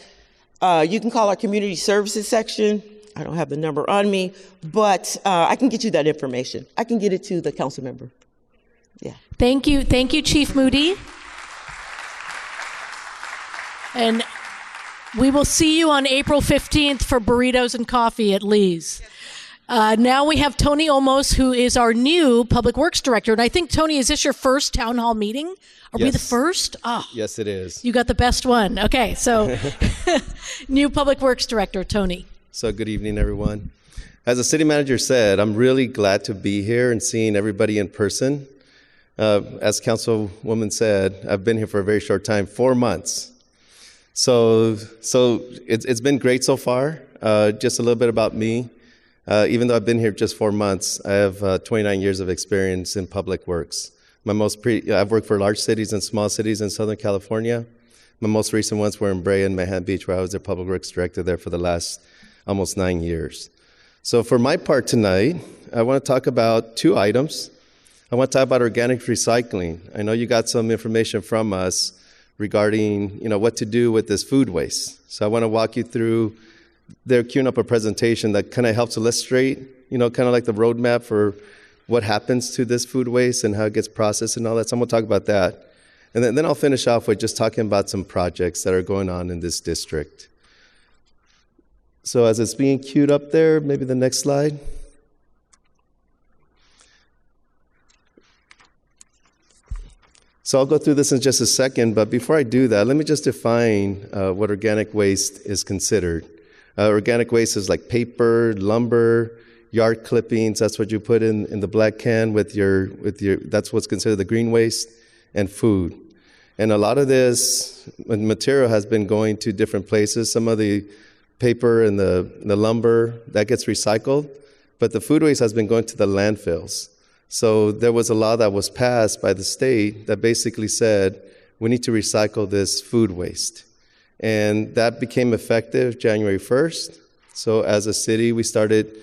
you can call our community services section. I don't have the number on me, but I can get you that information. I can get it to the council member. Yeah. Thank you, Chief Moody. And we will see you on April 15th for burritos and coffee at Lee's. Now we have Tony Olmos, who is our new Public Works Director. And I think, Tony, is this your first town hall meeting? Are we the first? Oh, yes, it is. You got the best one. Okay, so new Public Works Director, Tony. So good evening, everyone. As the city manager said, I'm really glad to be here and seeing everybody in person. As Councilwoman said, I've been here for a very short time, 4 months. So it's been great so far. Just a little bit about me. Even though I've been here just 4 months, I have 29 years of experience in public works. I've worked for large cities and small cities in Southern California. My most recent ones were in Brea and Manhattan Beach, where I was their public works director there for the last almost 9 years. So for my part tonight, I want to talk about 2 items. I want to talk about organic recycling. I know you got some information from us regarding, what to do with this food waste. So I want to walk you through. They're queuing up a presentation that kind of helps illustrate, kind of like the roadmap for what happens to this food waste and how it gets processed and all that. So I'm going to talk about that. And then I'll finish off with just talking about some projects that are going on in this district. So as it's being queued up there, maybe the next slide. So I'll go through this in just a second, but before I do that, let me just define what organic waste is considered. Organic waste is like paper, lumber, yard clippings. That's what you put in the black can with your. That's what's considered the green waste, and food. And a lot of this material has been going to different places. Some of the paper and the lumber that gets recycled, but the food waste has been going to the landfills. So there was a law that was passed by the state that basically said we need to recycle this food waste. And that became effective January 1st. So as a city, we started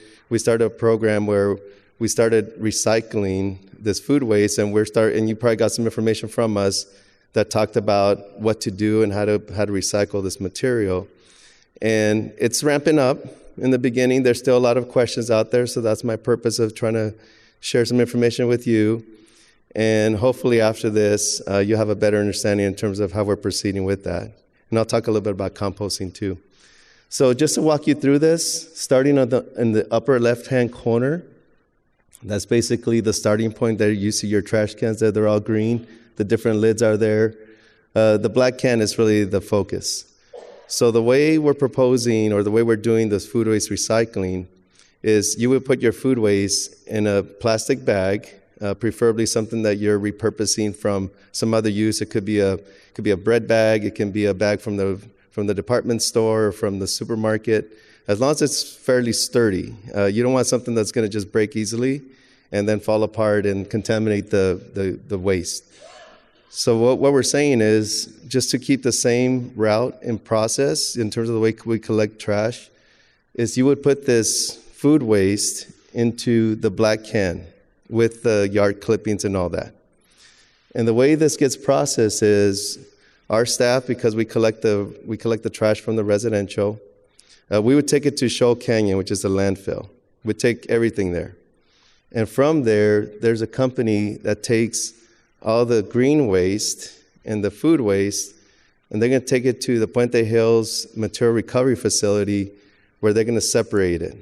a program where we started recycling this food waste, and and you probably got some information from us that talked about what to do and how to recycle this material. And it's ramping up. In the beginning, there's still a lot of questions out there, so that's my purpose of trying to share some information with you. And hopefully after this, you'll have a better understanding in terms of how we're proceeding with that. And I'll talk a little bit about composting too. So just to walk you through this, starting in the upper left-hand corner, that's basically the starting point there. You see your trash cans there, they're all green. The different lids are there. The black can is really the focus. So the way we're proposing, or the way we're doing this food waste recycling, is you would put your food waste in a plastic bag, preferably something that you're repurposing from some other use. It could be a bread bag. It can be a bag from the department store or from the supermarket. As long as it's fairly sturdy. You don't want something that's going to just break easily and then fall apart and contaminate the waste. So what we're saying is just to keep the same route and process in terms of the way we collect trash, is you would put this food waste into the black can with the yard clippings and all that. And the way this gets processed is our staff, because we collect the trash from the residential, we would take it to Shoal Canyon, which is the landfill. We'd take everything there. And from there, there's a company that takes all the green waste and the food waste, and they're going to take it to the Puente Hills Material Recovery Facility, where they're going to separate it.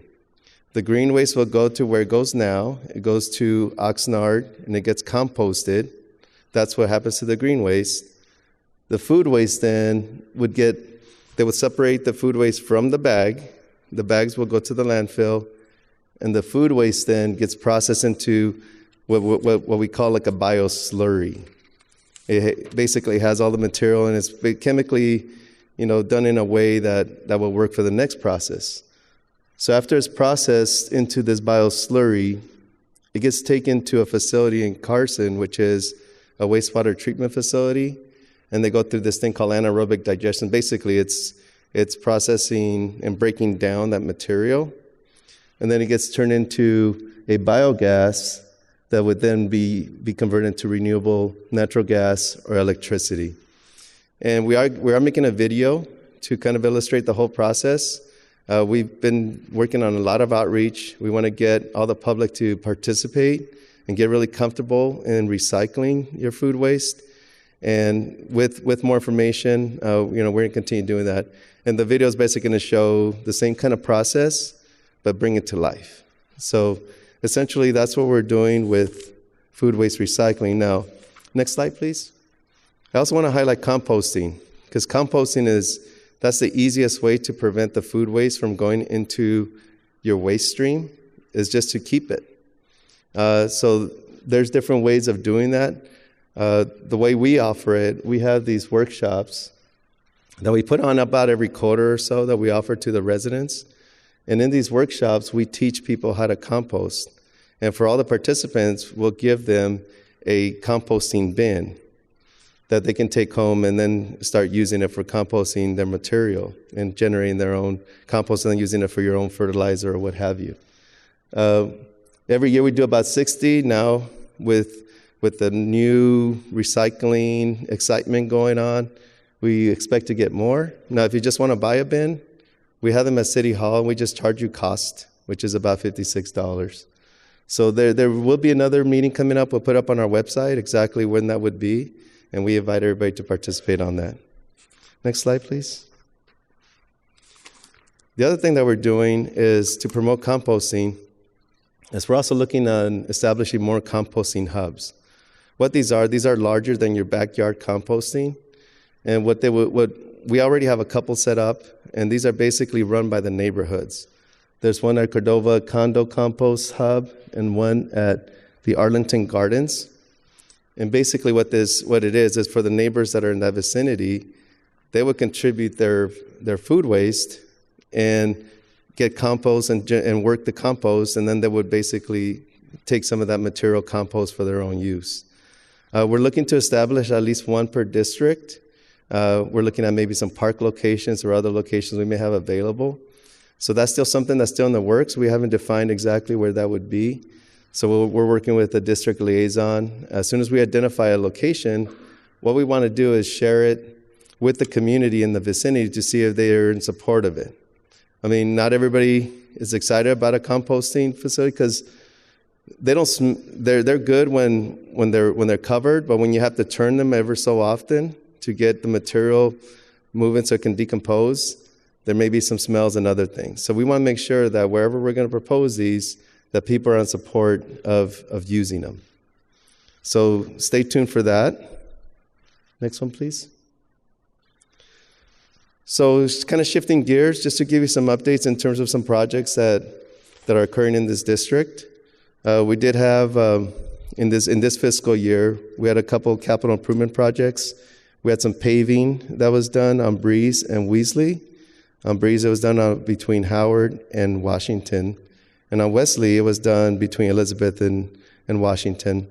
The green waste will go to where it goes now. It goes to Oxnard, and it gets composted. That's what happens to the green waste. The food waste then they would separate the food waste from the bag. The bags will go to the landfill, and the food waste then gets processed into what we call like a bioslurry. It basically has all the material, and it's chemically, done in a way that will work for the next process. So after it's processed into this bioslurry, it gets taken to a facility in Carson, which is a wastewater treatment facility, and they go through this thing called anaerobic digestion. Basically, it's processing and breaking down that material, and then it gets turned into a biogas that would then be converted into renewable natural gas or electricity. And we are making a video to kind of illustrate the whole process. We've been working on a lot of outreach. We want to get all the public to participate and get really comfortable in recycling your food waste. And with more information, we're going to continue doing that. And the video is basically going to show the same kind of process, but bring it to life. So essentially, that's what we're doing with food waste recycling. Now, next slide, please. I also want to highlight composting, because composting that's the easiest way to prevent the food waste from going into your waste stream, is just to keep it. So there's different ways of doing that. The way we offer it, we have these workshops that we put on about every quarter or so that we offer to the residents. And in these workshops, we teach people how to compost. And for all the participants, we'll give them a composting bin that they can take home and then start using it for composting their material and generating their own compost and then using it for your own fertilizer or what have you. Every year we do about 60. Now with the new recycling excitement going on, we expect to get more. Now, if you just want to buy a bin, we have them at City Hall, and we just charge you cost, which is about $56. So there will be another meeting coming up. We'll put up on our website exactly when that would be, and we invite everybody to participate on that. Next slide, please. The other thing that we're doing is to promote composting, is we're also looking on establishing more composting hubs. What these are larger than your backyard composting, and what we already have a couple set up, and these are basically run by the neighborhoods. There's one at Cordova Condo Compost Hub and one at the Arlington Gardens. And basically what it is for the neighbors that are in that vicinity, they would contribute their food waste and get compost and work the compost, and then they would basically take some of that material compost for their own use. We're looking to establish at least one per district. We're looking at maybe some park locations or other locations we may have available. So that's still something that's still in the works. We haven't defined exactly where that would be. So we're working with the district liaison. As soon as we identify a location, what we want to do is share it with the community in the vicinity to see if they are in support of it. I mean, not everybody is excited about a composting facility because they're good when they're covered, but when you have to turn them ever so often to get the material moving so it can decompose, there may be some smells and other things. So we want to make sure that wherever we're going to propose these, that people are in support of using them. So stay tuned for that. Next one, please. So it's kind of shifting gears, just to give you some updates in terms of some projects that are occurring in this district. We did have, in this fiscal year, we had a couple of capital improvement projects. We had some paving that was done on Breeze and Weasley. On Breeze, it was done between Howard and Washington. And on Wesley, it was done between Elizabeth and Washington.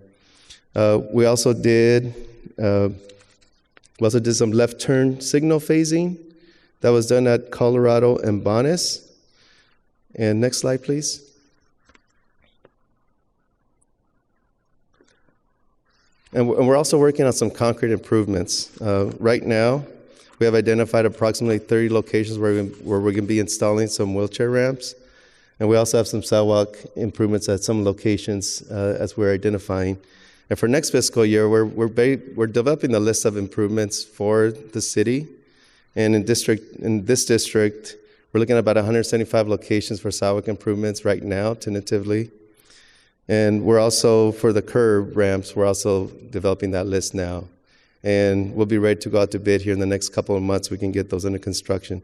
We also did some left turn signal phasing that was done at Colorado and Bonis. And next slide, please. And we're also working on some concrete improvements. Right now, we have identified approximately 30 locations where we're going to be installing some wheelchair ramps. And we also have some sidewalk improvements at some locations as we're identifying. And for next fiscal year, we're developing the list of improvements for the city. And in this district, we're looking at about 175 locations for sidewalk improvements right now, tentatively. And we're also, for the curb ramps, we're also developing that list now. And we'll be ready to go out to bid here in the next couple of months. We can get those under construction.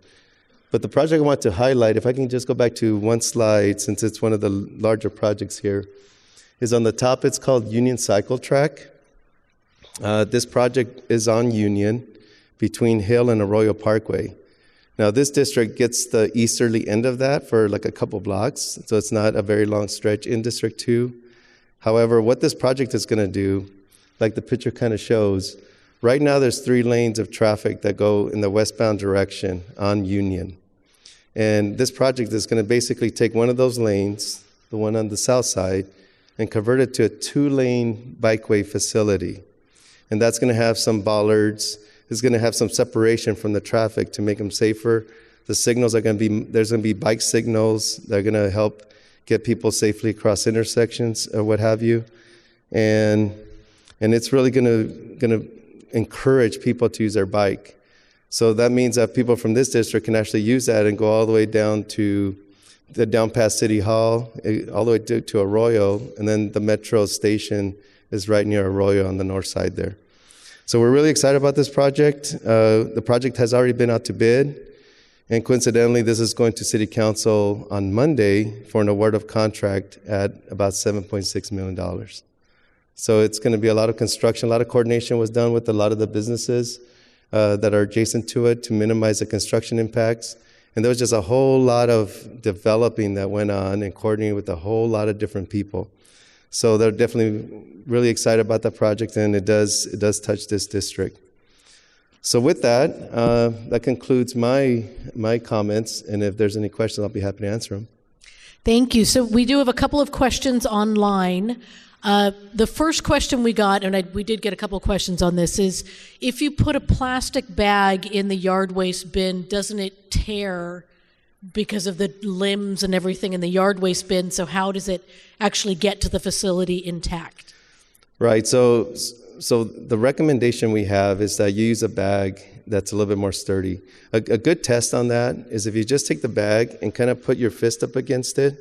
But the project I want to highlight, if I can just go back to one slide, since it's one of the larger projects here, is on the top. It's called Union Cycle Track. This project is on Union between Hill and Arroyo Parkway. Now, this district gets the easterly end of that for like a couple blocks, so it's not a very long stretch in District 2. However, what this project is going to do, like the picture kind of shows, right now there's 3 lanes of traffic that go in the westbound direction on Union. And this project is going to basically take one of those lanes, the one on the south side, and convert it to a 2-lane bikeway facility. And that's going to have some bollards. It's going to have some separation from the traffic to make them safer. The signals are going to be, there's going to be bike signals that are going to help get people safely across intersections or what have you. And it's really going to encourage people to use their bike. So that means that people from this district can actually use that and go all the way down to down past City Hall, all the way to Arroyo, and then the metro station is right near Arroyo on the north side there. So we're really excited about this project. The project has already been out to bid, and coincidentally, this is going to City Council on Monday for an award of contract at about $7.6 million. So it's going to be a lot of construction, a lot of coordination was done with a lot of the businesses that are adjacent to it to minimize the construction impacts. And there was just a whole lot of developing that went on and coordinating with a whole lot of different people. So they're definitely really excited about that project, and it does touch this district. So with that, that concludes my comments, and if there's any questions, I'll be happy to answer them. Thank you. So we do have a couple of questions online. The first question we got, and we did get a couple of questions on this, is if you put a plastic bag in the yard waste bin, doesn't it tear because of the limbs and everything in the yard waste bin? So how does it actually get to the facility intact? Right. So the recommendation we have is that you use a bag that's a little bit more sturdy. A good test on that is if you just take the bag and kind of put your fist up against it.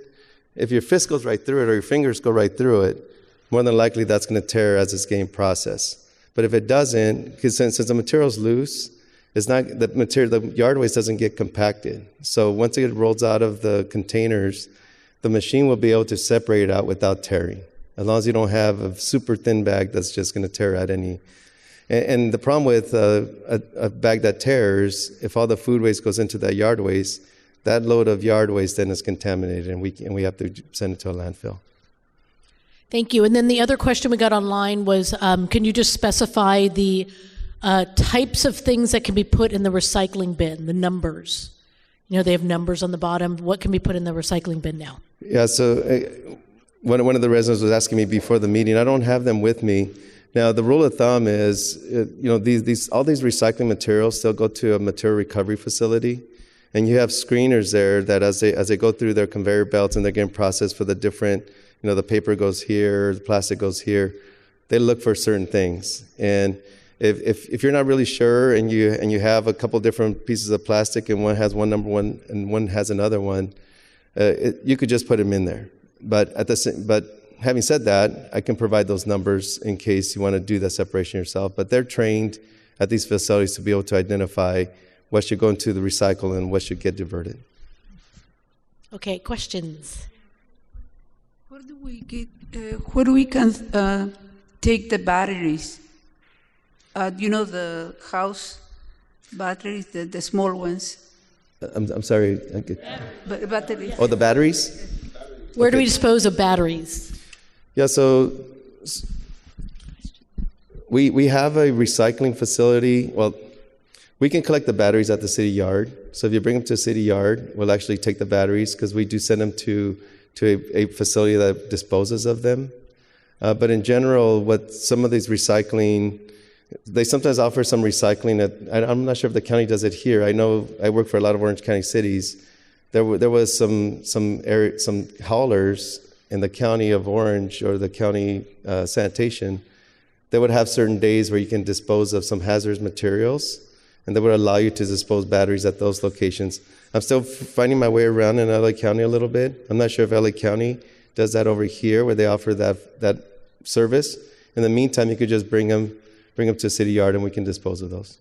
If your fist goes right through it or your fingers go right through it, more than likely that's going to tear as it's getting processed. But if it doesn't, because since the material's loose, it's not the yard waste doesn't get compacted. So once it rolls out of the containers, the machine will be able to separate it out without tearing, as long as you don't have a super thin bag that's just going to tear at any. And the problem with a bag that tears, if all the food waste goes into that yard waste, that load of yard waste then is contaminated, and we have to send it to a landfill. Thank you. And then the other question we got online was, can you just specify the types of things that can be put in the recycling bin, the numbers? You know, they have numbers on the bottom. What can be put in the recycling bin now? Yeah, so one of the residents was asking me before the meeting. I don't have them with me. Now, the rule of thumb is, all these recycling materials still go to a material recovery facility, and you have screeners there that as they go through their conveyor belts and they're getting processed for the different, the paper goes here, the plastic goes here, they look for certain things. And if you're not really sure and you have a couple different pieces of plastic and one has one number one and one has another one, you could just put them in there. But having said that, I can provide those numbers in case you want to do that separation yourself. But they're trained at these facilities to be able to identify what should go into the recycle and what should get diverted. Okay, questions? Where do we can take the batteries? The house batteries, the small ones. I'm sorry. Batteries. Oh, the batteries? Where do we dispose of batteries? Yeah, so we have a recycling facility. Well, we can collect the batteries at the city yard. So if you bring them to a city yard, we'll actually take the batteries because we do send them to a facility that disposes of them. But in general, what some of these recycling, they sometimes offer some recycling. I'm not sure if the county does it here. I know I work for a lot of Orange County cities. There was some haulers in the county of Orange or the county sanitation that would have certain days where you can dispose of some hazardous materials, and they would allow you to dispose batteries at those locations. I'm still finding my way around in LA County a little bit. I'm not sure if LA County does that over here where they offer that service. In the meantime, you could just bring them to City Yard and we can dispose of those.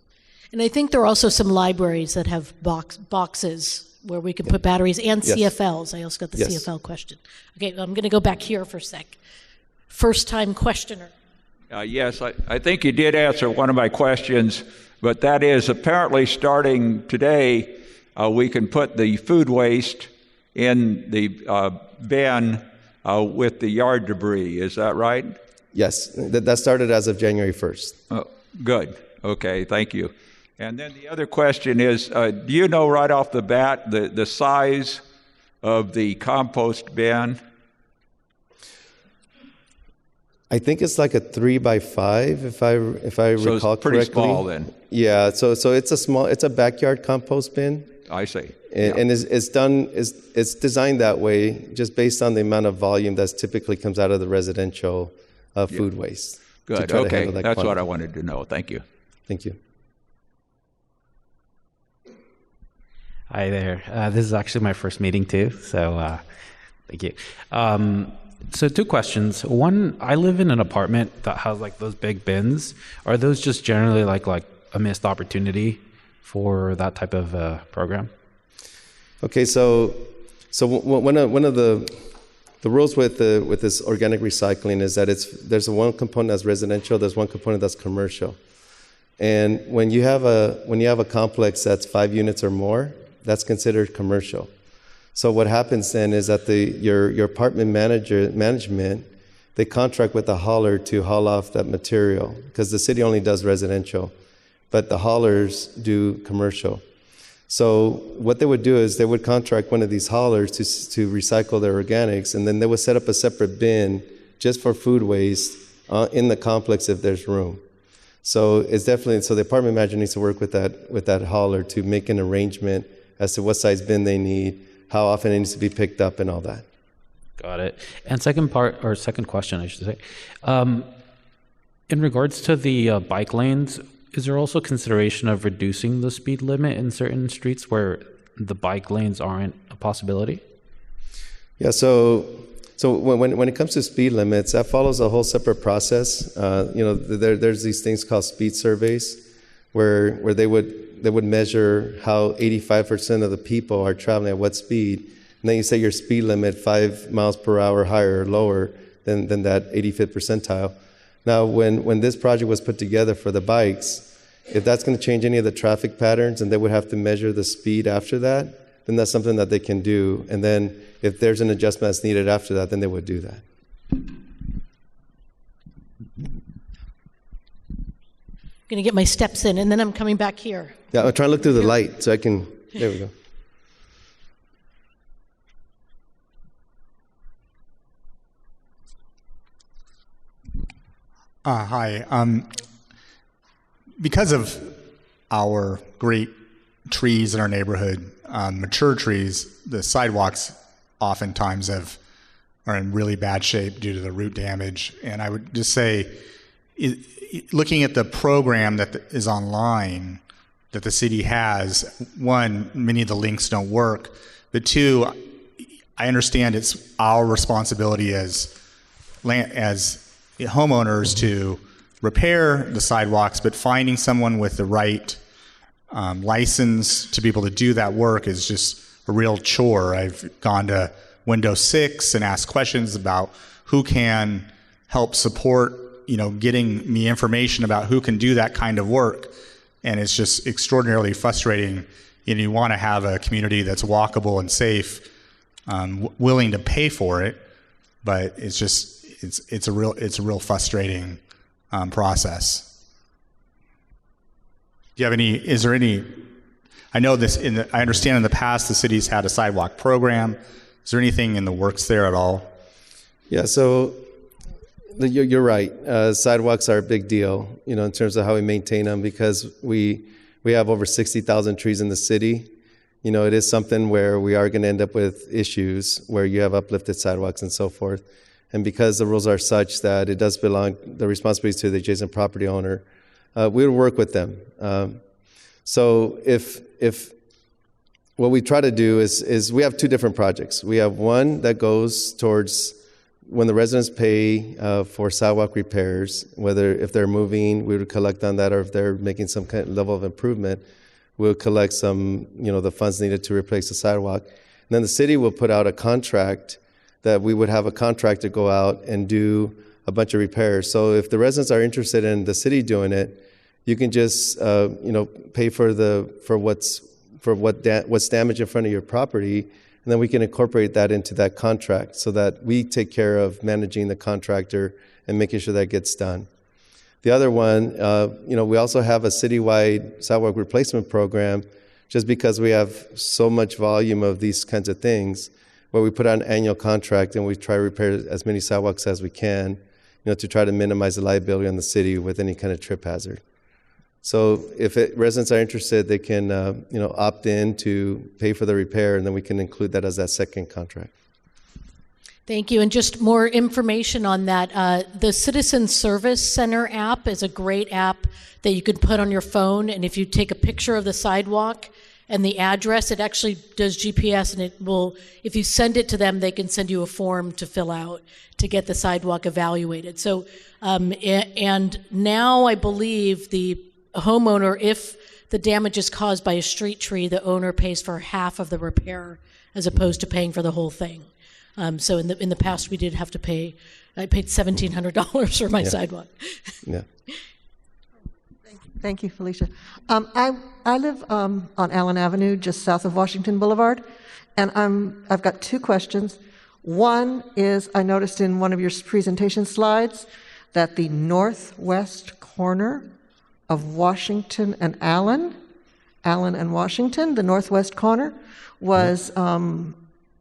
And I think there are also some libraries that have boxes where we can put batteries and Yes. CFLs. I also got the Yes. CFL question. Okay, I'm going to go back here for a sec. First-time questioner. Yes, I think you did answer one of my questions, but that is apparently starting today, we can put the food waste in the bin with the yard debris. Is that right? Yes, that started as of January 1st. Oh, good. Okay, thank you. And then the other question is, do you know right off the bat the size of the compost bin? I think it's like a 3x5, if I So recall it's pretty correctly. small then. Yeah, so it's a backyard compost bin. I see. And it's designed that way just based on the amount of volume that typically comes out of the residential food waste. Good. Okay, that's what I wanted to know. Thank you. Thank you. Hi there. This is actually my first meeting too, so thank you. So 2 questions. One, I live in an apartment that has like those big bins. Are those just generally like a missed opportunity for that type of program? Okay, so one of the rules with this organic recycling is that there's one component that's residential, there's one component that's commercial, and when you have a complex that's 5 units or more, that's considered commercial. So what happens then is that your apartment management, they contract with the hauler to haul off that material because the city only does residential, but the haulers do commercial. So what they would do is they would contract one of these haulers to recycle their organics, and then they would set up a separate bin just for food waste in the complex if there's room. So it's definitely, so the apartment manager needs to work with that hauler to make an arrangement as to what size bin they need, how often it needs to be picked up, and all that. Got it. And second question, I should say. In regards to the bike lanes, is there also consideration of reducing the speed limit in certain streets where the bike lanes aren't a possibility? Yeah, so when it comes to speed limits, that follows a whole separate process. There's these things called speed surveys where they would measure how 85% of the people are traveling at what speed, and then you set your speed limit 5 miles per hour higher or lower than that 85th percentile. Now, when this project was put together for the bikes, if that's going to change any of the traffic patterns and they would have to measure the speed after that, then that's something that they can do. And then if there's an adjustment that's needed after that, then they would do that. I'm going to get my steps in, and then I'm coming back here. Yeah, I'm trying to look through the light so I can, there we go. Hi. Because of our great trees in our neighborhood, mature trees, the sidewalks oftentimes are in really bad shape due to the root damage. And I would just say, looking at the program that is online that the city has, one, many of the links don't work, but two, I understand it's our responsibility as homeowners to repair the sidewalks, but finding someone with the right license to be able to do that work is just a real chore. I've gone to Windows 6 and asked questions about who can help support, getting me information about who can do that kind of work. And it's just extraordinarily frustrating. You want to have a community that's walkable and safe, willing to pay for it, but it's a real frustrating process. Do you have any? I know this. I understand in the past the city's had a sidewalk program. Is there anything in the works there at all? Yeah. So you're right. Sidewalks are a big deal, in terms of how we maintain them, because we have over 60,000 trees in the city. It is something where we are going to end up with issues where you have uplifted sidewalks and so forth. And because the rules are such that it does belong, the responsibility to the adjacent property owner, we would work with them. So if what we try to do is we have two different projects. We have one that goes towards when the residents pay for sidewalk repairs, whether if they're moving, we would collect on that, or if they're making some kind of level of improvement, we'll collect some, the funds needed to replace the sidewalk. And then the city will put out a contract that we would have a contractor go out and do a bunch of repairs. So if the residents are interested in the city doing it, you can just, pay for what's damaged in front of your property, and then we can incorporate that into that contract so that we take care of managing the contractor and making sure that gets done. The other one, we also have a citywide sidewalk replacement program, just because we have so much volume of these kinds of things, where we put out an annual contract and we try to repair as many sidewalks as we can, to try to minimize the liability on the city with any kind of trip hazard. So if residents are interested, they can, opt in to pay for the repair, and then we can include that as that second contract. Thank you. And just more information on that. The Citizen Service Center app is a great app that you can put on your phone. And if you take a picture of the sidewalk and the address, it actually does GPS, and it will, if you send it to them, they can send you a form to fill out to get the sidewalk evaluated. So, and now I believe the homeowner, if the damage is caused by a street tree, the owner pays for half of the repair as opposed to paying for the whole thing. So in the past, we did have to pay. I paid $1,700 for my sidewalk. Yeah. Thank you, Felicia. I live on Allen Avenue, just south of Washington Boulevard, and I've got two questions. One is, I noticed in one of your presentation slides that the northwest corner of Washington and Allen and Washington, the northwest corner, was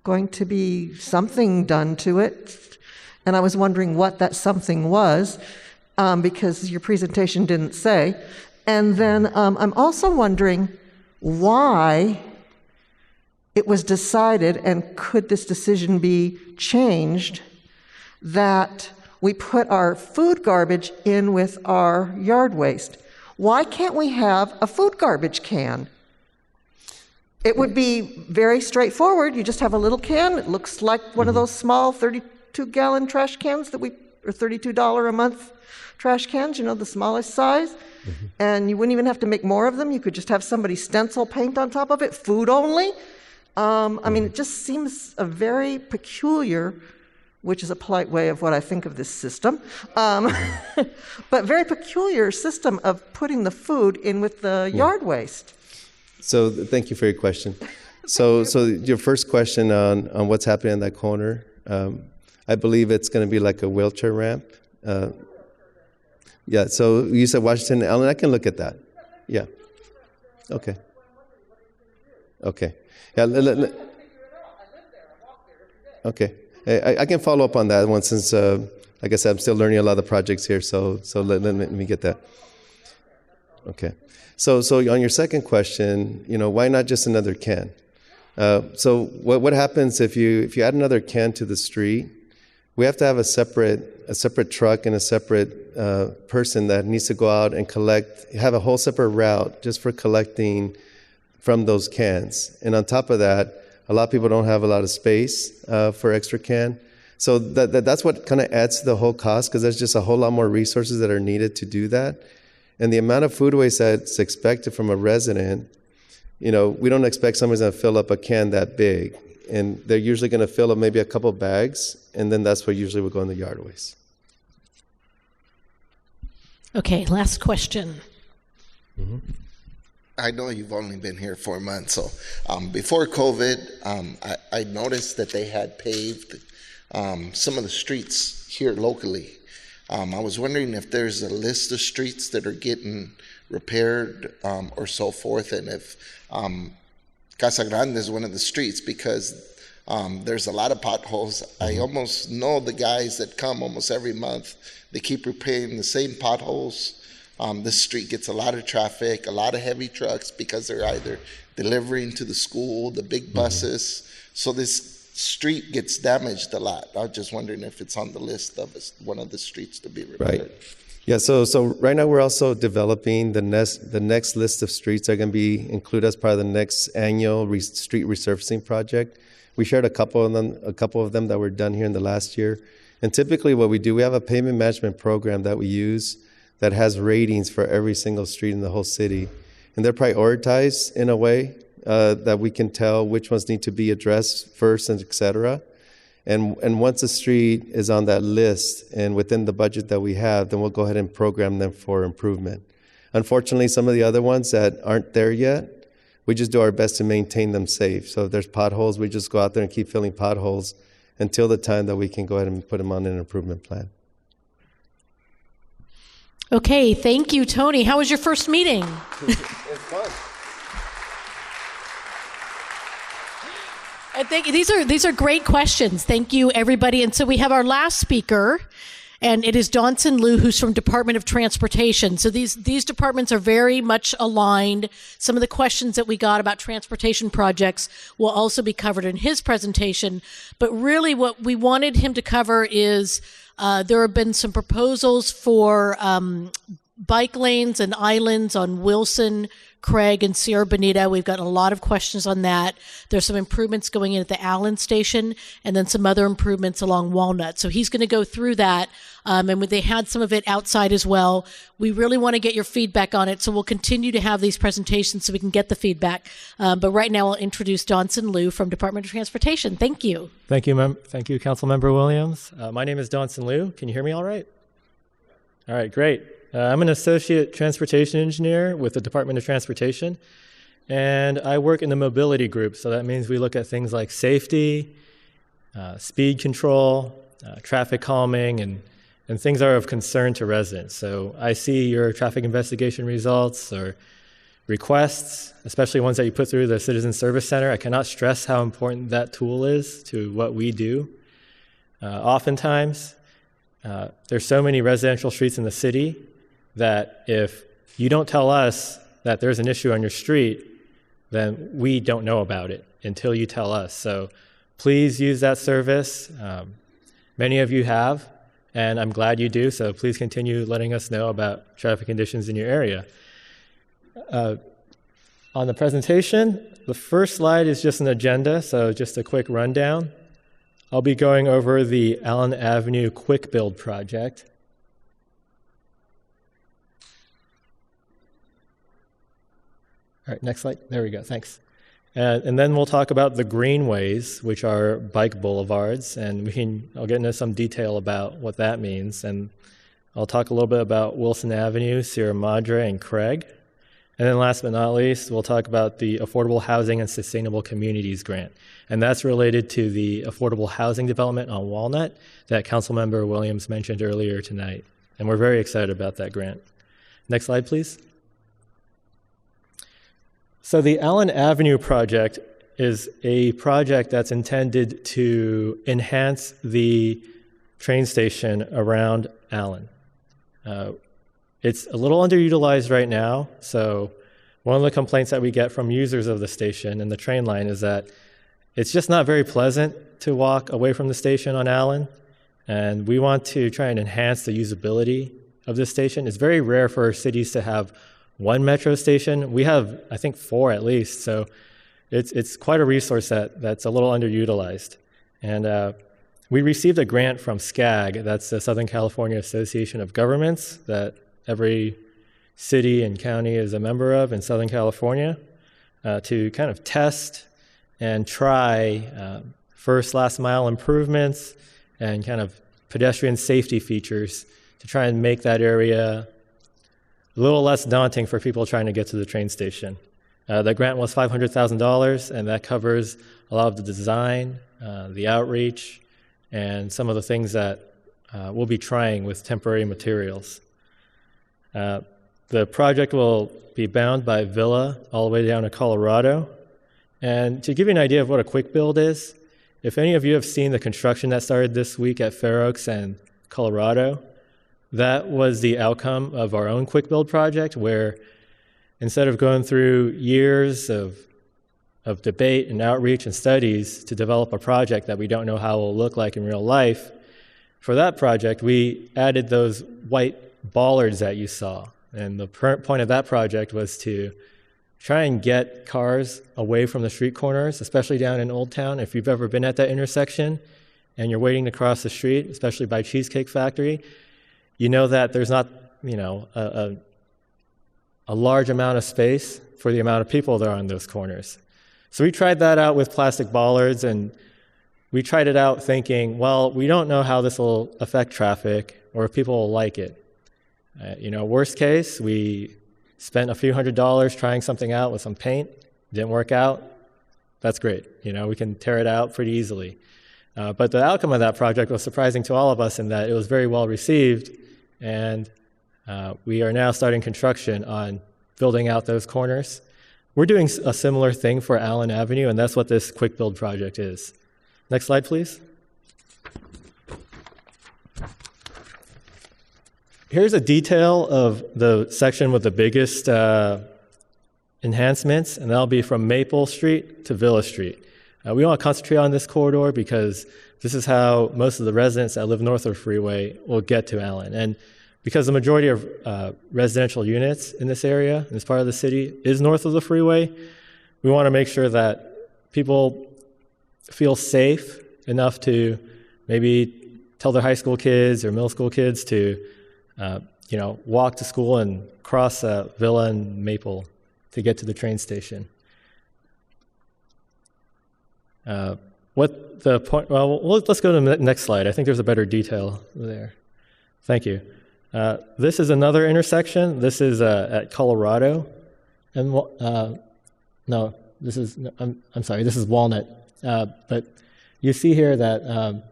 going to be something done to it. And I was wondering what that something was, because your presentation didn't say. And then I'm also wondering why it was decided, and could this decision be changed, that we put our food garbage in with our yard waste. Why can't we have a food garbage can? It would be very straightforward. You just have a little can. It looks like one of those small 32-gallon trash cans or $32 a month trash cans, the smallest size. And you wouldn't even have to make more of them. You could just have somebody stencil paint on top of it, food only. It just seems a very peculiar, which is a polite way of what I think of this system, but very peculiar system of putting the food in with the yard waste. So thank you for your question. So your first question on what's happening in that corner, I believe it's going to be like a wheelchair ramp. Yeah, so you said Washington and Allen. I can look at that. Yeah. Okay. Okay. Yeah. Okay. I can follow up on that one, since, like I said, I'm still learning a lot of the projects here, so let me get that. Okay. So on your second question, why not just another can? So what happens if you add another can to the street? We have to have a separate truck and a separate person that needs to go out and have a whole separate route just for collecting from those cans. And on top of that, a lot of people don't have a lot of space for extra can. So that's what kind of adds to the whole cost, because there's just a whole lot more resources that are needed to do that. And the amount of food waste that's expected from a resident, we don't expect somebody's going to fill up a can that big. And they're usually going to fill up maybe a couple bags, and then that's what usually would go in the yard waste. Okay, last question. Mm-hmm. I know you've only been here 4 months, so before COVID, I noticed that they had paved some of the streets here locally. I was wondering if there's a list of streets that are getting repaired or so forth, and if Casa Grande is one of the streets, because there's a lot of potholes. I almost know the guys that come almost every month. They keep repairing the same potholes. This street gets a lot of traffic, a lot of heavy trucks, because they're either delivering to the school, the big buses. So this street gets damaged a lot. I was just wondering if it's on the list of one of the streets to be repaired. Right. Yeah, so right now we're also developing the next list of streets that are going to be included as part of the next annual street resurfacing project. We shared a couple of them that were done here in the last year, And typically what we do, we have a pavement management program that we use that has ratings for every single street in the whole city. And they're prioritized in a way that we can tell which ones need to be addressed first, and et cetera. And once a street is on that list and within the budget that we have, then we'll go ahead and program them for improvement. Unfortunately, some of the other ones that aren't there yet, we just do our best to maintain them safe. So if there's potholes, we just go out there and keep filling potholes until the time that we can go ahead and put them on an improvement plan. Okay, thank you, Tony. How was your first meeting? It's fun. I think these are great questions. Thank you, everybody. And so we have our last speaker, and it is Donson Liu, who's from Department of Transportation. So these departments are very much aligned. Some of the questions that we got about transportation projects will also be covered in his presentation. But really what we wanted him to cover is there have been some proposals for bike lanes and islands on Wilson, Craig, and Sierra Bonita. We've gotten a lot of questions on that. There's some improvements going in at the Allen station, and then some other improvements along Walnut. So he's going to go through that, and they had some of it outside as well. We really want to get your feedback on it, so we'll continue to have these presentations so we can get the feedback. But right now I'll introduce Donson Liu from Department of Transportation. Thank you. Thank you, Thank you, Councilmember Williams. My name is Donson Liu. Can you hear me all right? All right, great. I'm an associate transportation engineer with the Department of Transportation, and I work in the mobility group. So that means we look at things like safety, speed control, traffic calming, and things that are of concern to residents. So I see your traffic investigation results or requests, especially ones that you put through the Citizen Service Center. I cannot stress how important that tool is to what we do. Oftentimes, there's so many residential streets in the city that if you don't tell us that there's an issue on your street, then we don't know about it until you tell us. So please use that service. Many of you have, and I'm glad you do, so please continue letting us know about traffic conditions in your area. On the presentation, the first slide is just an agenda, so just a quick rundown. I'll be going over the Allen Avenue Quick Build project. All right, next slide. There we go, thanks. And then we'll talk about the greenways, which are bike boulevards, and I'll get into some detail about what that means. And I'll talk a little bit about Wilson Avenue, Sierra Madre, and Craig. And then last but not least, we'll talk about the Affordable Housing and Sustainable Communities Grant. And that's related to the affordable housing development on Walnut that Councilmember Williams mentioned earlier tonight. And we're very excited about that grant. Next slide, please. So the Allen Avenue project is a project that's intended to enhance the train station around Allen. It's a little underutilized right now, so one of the complaints that we get from users of the station and the train line is that it's just not very pleasant to walk away from the station on Allen, and we want to try and enhance the usability of this station. It's very rare for cities to have one metro station. We have, I think, 4 at least, so it's quite a resource that's a little underutilized. And we received a grant from SCAG, that's the Southern California Association of Governments, that every city and county is a member of in Southern California, to kind of test and try first, last mile improvements and kind of pedestrian safety features to try and make that area a little less daunting for people trying to get to the train station. The grant was $500,000, and that covers a lot of the design, the outreach, and some of the things that we'll be trying with temporary materials. The project will be bound by Villa all the way down to Colorado. And to give you an idea of what a quick build is, if any of you have seen the construction that started this week at Fair Oaks and Colorado, that was the outcome of our own quick build project, where instead of going through years of debate and outreach and studies to develop a project that we don't know how it will look like in real life, for that project, we added those white bollards that you saw. And the point of that project was to try and get cars away from the street corners, especially down in Old Town. If you've ever been at that intersection, and you're waiting to cross the street, especially by Cheesecake Factory, you know that there's not, a large amount of space for the amount of people that are on those corners. So we tried that out with plastic bollards, and we tried it out thinking, well, we don't know how this will affect traffic or if people will like it. Worst case, we spent a few $100s trying something out with some paint, didn't work out. That's great. We can tear it out pretty easily. But the outcome of that project was surprising to all of us in that it was very well received, and we are now starting construction on building out those corners. We're doing a similar thing for Allen Avenue, and that's what this quick build project is. Next slide, please. Here's a detail of the section with the biggest enhancements, and that'll be from Maple Street to Villa Street. We want to concentrate on this corridor because this is how most of the residents that live north of the freeway will get to Allen. And because the majority of residential units in this area, in this part of the city, is north of the freeway, we want to make sure that people feel safe enough to maybe tell their high school kids or middle school kids to walk to school and cross Villa and Maple to get to the train station. Let's go to the next slide. I think there's a better detail there. Thank you. This is another intersection. This is at Colorado, and this is Walnut. But you see here that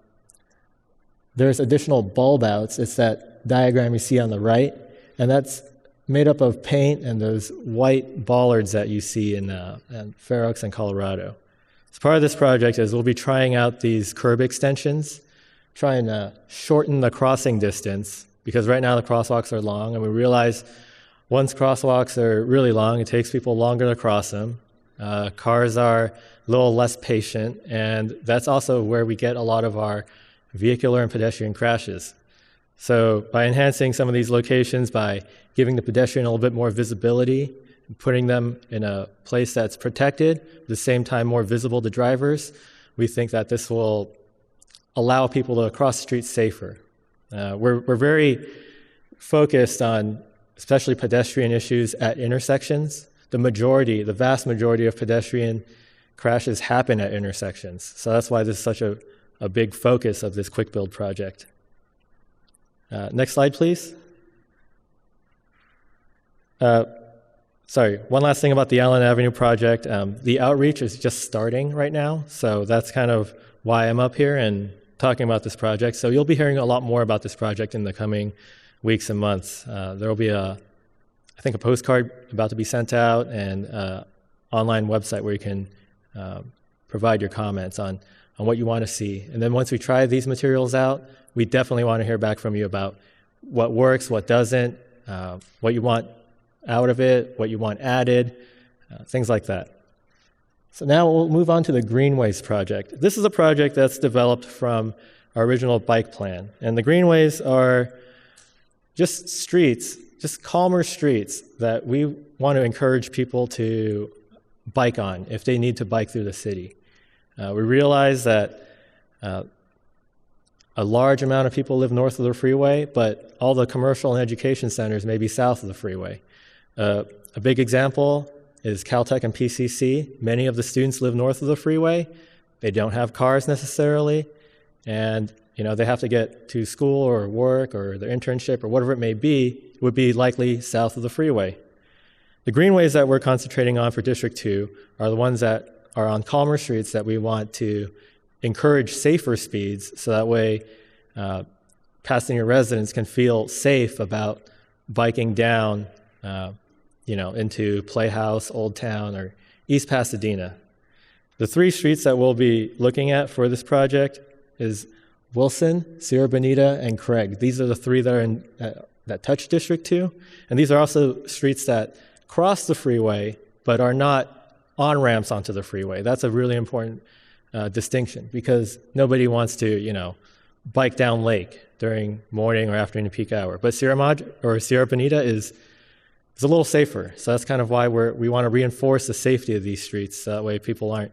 there's additional bulb outs. It's that diagram you see on the right, and that's made up of paint and those white bollards that you see in Fair Oaks and Colorado. So part of this project is we'll be trying out these curb extensions, trying to shorten the crossing distance, because right now the crosswalks are long, and we realize once crosswalks are really long, it takes people longer to cross them. Cars are a little less patient, and that's also where we get a lot of our vehicular and pedestrian crashes. So by enhancing some of these locations, by giving the pedestrian a little bit more visibility, and putting them in a place that's protected, at the same time more visible to drivers, we think that this will allow people to cross the street safer. We're very focused on especially pedestrian issues at intersections. The vast majority of pedestrian crashes happen at intersections. So that's why this is such a big focus of this quick build project. Next slide, please. One last thing about the Allen Avenue project. The outreach is just starting right now, so that's kind of why I'm up here and talking about this project. So you'll be hearing a lot more about this project in the coming weeks and months. There will be a postcard about to be sent out and an online website where you can provide your comments on what you want to see. And then once we try these materials out, we definitely want to hear back from you about what works, what doesn't, what you want out of it, what you want added, things like that. So now we'll move on to the Greenways project. This is a project that's developed from our original bike plan. And the Greenways are just streets, just calmer streets that we want to encourage people to bike on if they need to bike through the city. We realize that a large amount of people live north of the freeway, but all the commercial and education centers may be south of the freeway. A big example is Caltech and PCC. Many of the students live north of the freeway. They don't have cars necessarily, and they have to get to school or work or their internship or whatever it may be, would be likely south of the freeway. The greenways that we're concentrating on for District 2 are the ones that are on calmer streets that we want to encourage safer speeds, so that way Pasadena residents can feel safe about biking down into Playhouse, Old Town, or East Pasadena. The three streets that we'll be looking at for this project is Wilson, Sierra Bonita, and Craig. These are the three that are that touch District 2, and these are also streets that cross the freeway but are not on-ramps onto the freeway. That's a really important distinction, because nobody wants to, bike down Lake during morning or afternoon peak hour. But Sierra Bonita is a little safer, so that's kind of why we want to reinforce the safety of these streets, so that way people aren't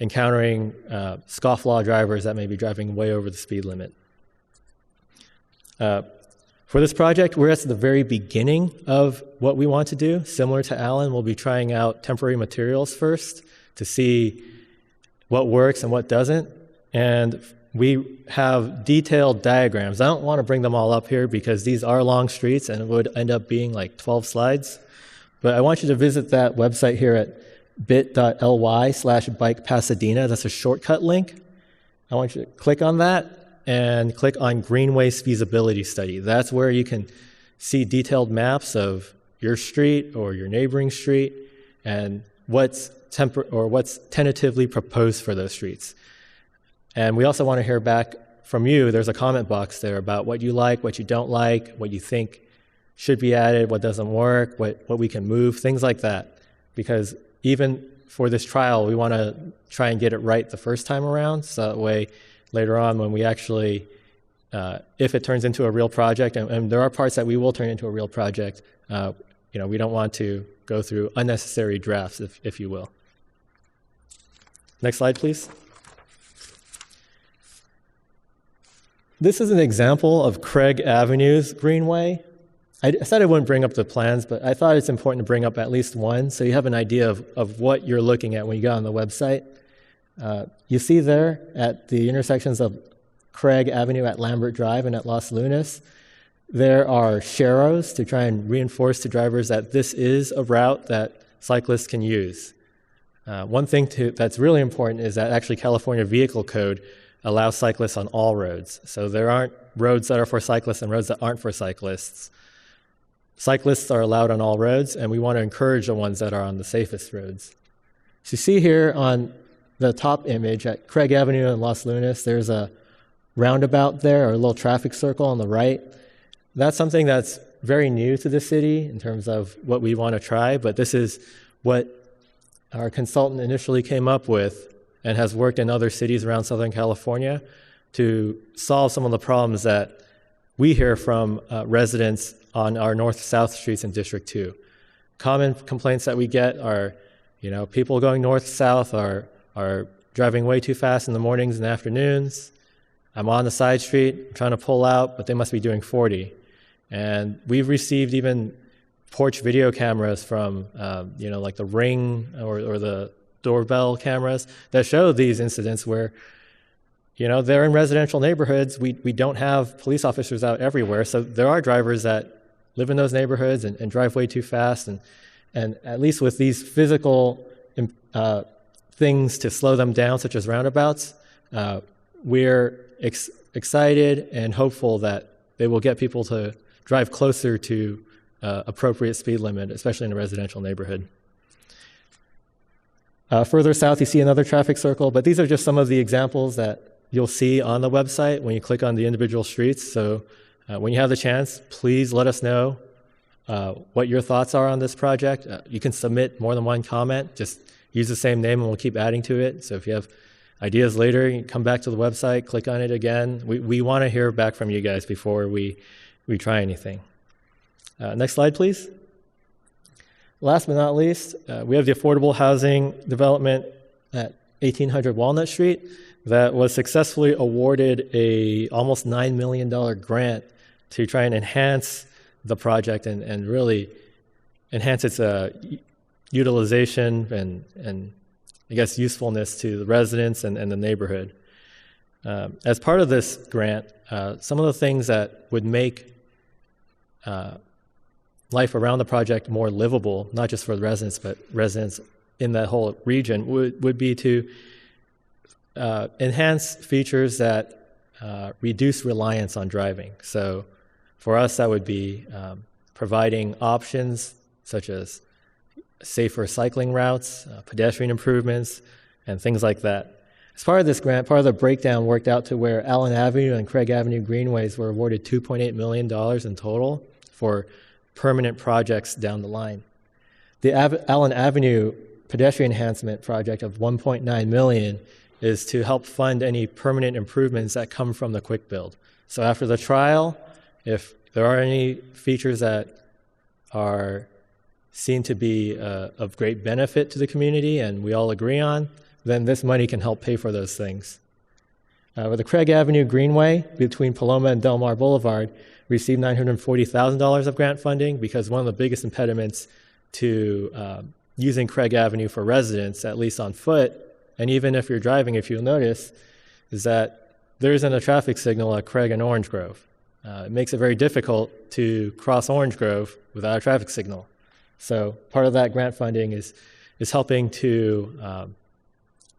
encountering scofflaw drivers that may be driving way over the speed limit. For this project, we're at the very beginning of what we want to do. Similar to Alan, we'll be trying out temporary materials first to see what works and what doesn't. And we have detailed diagrams. I don't want to bring them all up here because these are long streets and it would end up being like 12 slides. But I want you to visit that website here at bit.ly/bike Pasadena. That's a shortcut link. I want you to click on that and click on Greenway's feasibility study. That's where you can see detailed maps of your street or your neighboring street and what's tentatively proposed for those streets. And we also want to hear back from you. There's a comment box there about what you like, what you don't like, what you think should be added, what doesn't work, what we can move, things like that. Because even for this trial, we want to try and get it right the first time around, so that way later on when we actually, if it turns into a real project, and there are parts that we will turn into a real project, we don't want to go through unnecessary drafts, if you will. Next slide, please. This is an example of Craig Avenue's Greenway. I said I wouldn't bring up the plans, but I thought it's important to bring up at least one so you have an idea of what you're looking at when you go on the website. You see there at the intersections of Craig Avenue at Lambert Drive and at Los Lunas, there are sharrows to try and reinforce to drivers that this is a route that cyclists can use. One thing that's really important is that actually California Vehicle Code allows cyclists on all roads. So there aren't roads that are for cyclists and roads that aren't for cyclists. Cyclists are allowed on all roads, and we want to encourage the ones that are on the safest roads. So you see here on the top image at Craig Avenue and Los Lunas, there's a roundabout there, or a little traffic circle on the right. That's something that's very new to the city in terms of what we want to try, but this is what our consultant initially came up with and has worked in other cities around Southern California to solve some of the problems that we hear from residents on our north-south streets in District 2. Common complaints that we get are, people going north-south are driving way too fast in the mornings and afternoons. I'm on the side street trying to pull out, but they must be doing 40. And we've received even porch video cameras from, like the Ring or the doorbell cameras that show these incidents where, they're in residential neighborhoods. We don't have police officers out everywhere, so there are drivers that live in those neighborhoods and drive way too fast. And at least with these physical things to slow them down, such as roundabouts, we're excited and hopeful that they will get people to drive closer to appropriate speed limit, especially in a residential neighborhood. Further south, you see another traffic circle, but these are just some of the examples that you'll see on the website when you click on the individual streets. So when you have the chance, please let us know what your thoughts are on this project. You can submit more than one comment. Just use the same name and we'll keep adding to it. So if you have ideas later, you can come back to the website, click on it again. We want to hear back from you guys before we try anything. Next slide, please. Last but not least, we have the affordable housing development at 1800 Walnut Street that was successfully awarded a almost $9 million grant to try and enhance the project and really enhance its utilization and I guess usefulness to the residents and the neighborhood. As part of this grant, some of the things that would make life around the project more livable, not just for the residents, but residents in that whole region, would be to enhance features that reduce reliance on driving. So for us, that would be providing options such as safer cycling routes, pedestrian improvements, and things like that. As part of this grant, part of the breakdown worked out to where Allen Avenue and Craig Avenue Greenways were awarded $2.8 million in total for permanent projects down the line. The Allen Avenue pedestrian enhancement project of $1.9 million is to help fund any permanent improvements that come from the quick build. So after the trial, if there are any features that are seen to be of great benefit to the community and we all agree on, then this money can help pay for those things. With the Craig Avenue Greenway between Paloma and Del Mar Boulevard received $940,000 of grant funding because one of the biggest impediments to using Craig Avenue for residents, at least on foot, and even if you're driving, if you'll notice, is that there isn't a traffic signal at Craig and Orange Grove. It makes it very difficult to cross Orange Grove without a traffic signal. So part of that grant funding is helping to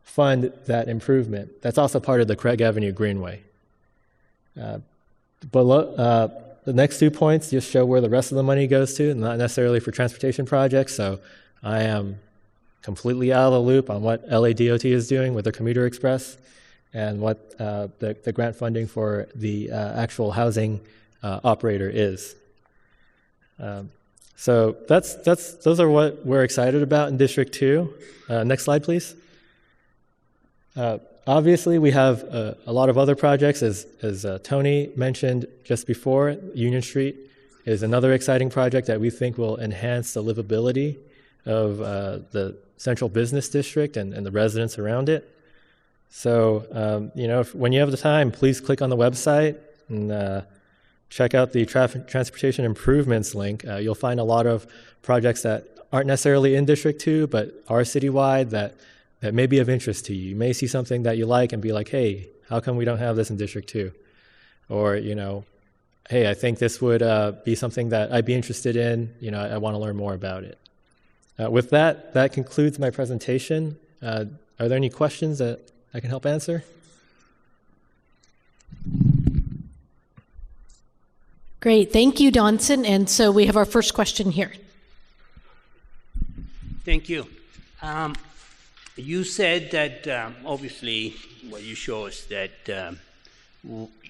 fund that improvement. That's also part of the Craig Avenue Greenway. Below, the next 2 points just show where the rest of the money goes to, not necessarily for transportation projects. So I am completely out of the loop on what LADOT is doing with the Commuter Express and what the grant funding for the actual housing operator is. So those are what we're excited about in District 2. Next slide, please. Obviously, we have a lot of other projects, as Tony mentioned just before. Union Street is another exciting project that we think will enhance the livability of the central business district and the residents around it. So, when you have the time, please click on the website and check out the transportation improvements link. You'll find a lot of projects that aren't necessarily in District 2, but are citywide that may be of interest to you. You may see something that you like and be like, hey, how come we don't have this in District 2? Or, hey, I think this would be something that I'd be interested in. I want to learn more about it. With that concludes my presentation. Are there any questions that I can help answer? Great. Thank you, Donson. And so we have our first question here. Thank you. You said that, obviously, what you show us that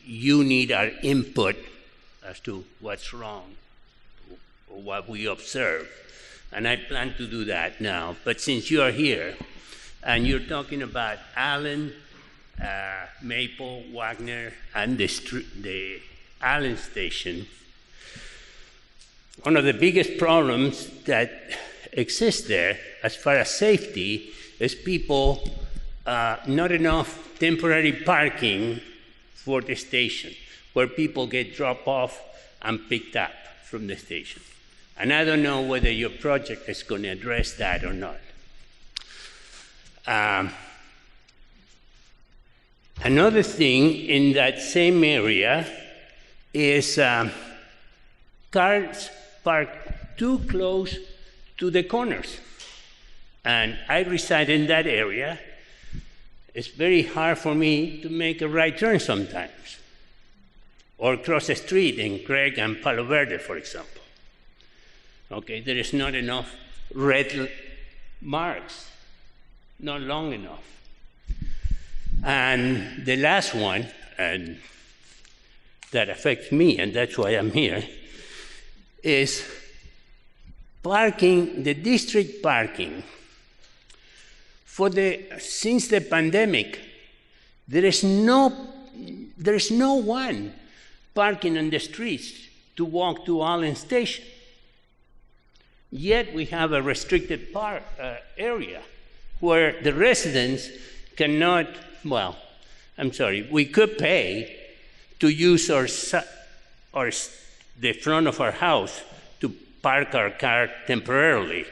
you need our input as to what's wrong or what we observe. And I plan to do that now. But since you are here and you're talking about Allen, Maple, Wagner, and the Allen Station, one of the biggest problems that exist there as far as safety is people, not enough temporary parking for the station, where people get dropped off and picked up from the station. And I don't know whether your project is going to address that or not. Another thing in that same area is cars parked too close to the corners. And I reside in that area. It's very hard for me to make a right turn sometimes, or cross the street in Craig and Palo Verde, for example. Okay, there is not enough red marks, not long enough. And the last one, and that affects me, and that's why I'm here, is parking, the district parking. Since the pandemic, there is no one parking on the streets to walk to Allen Station. Yet we have a restricted area where the residents cannot, we could pay to use the front of our house to park our car temporarily.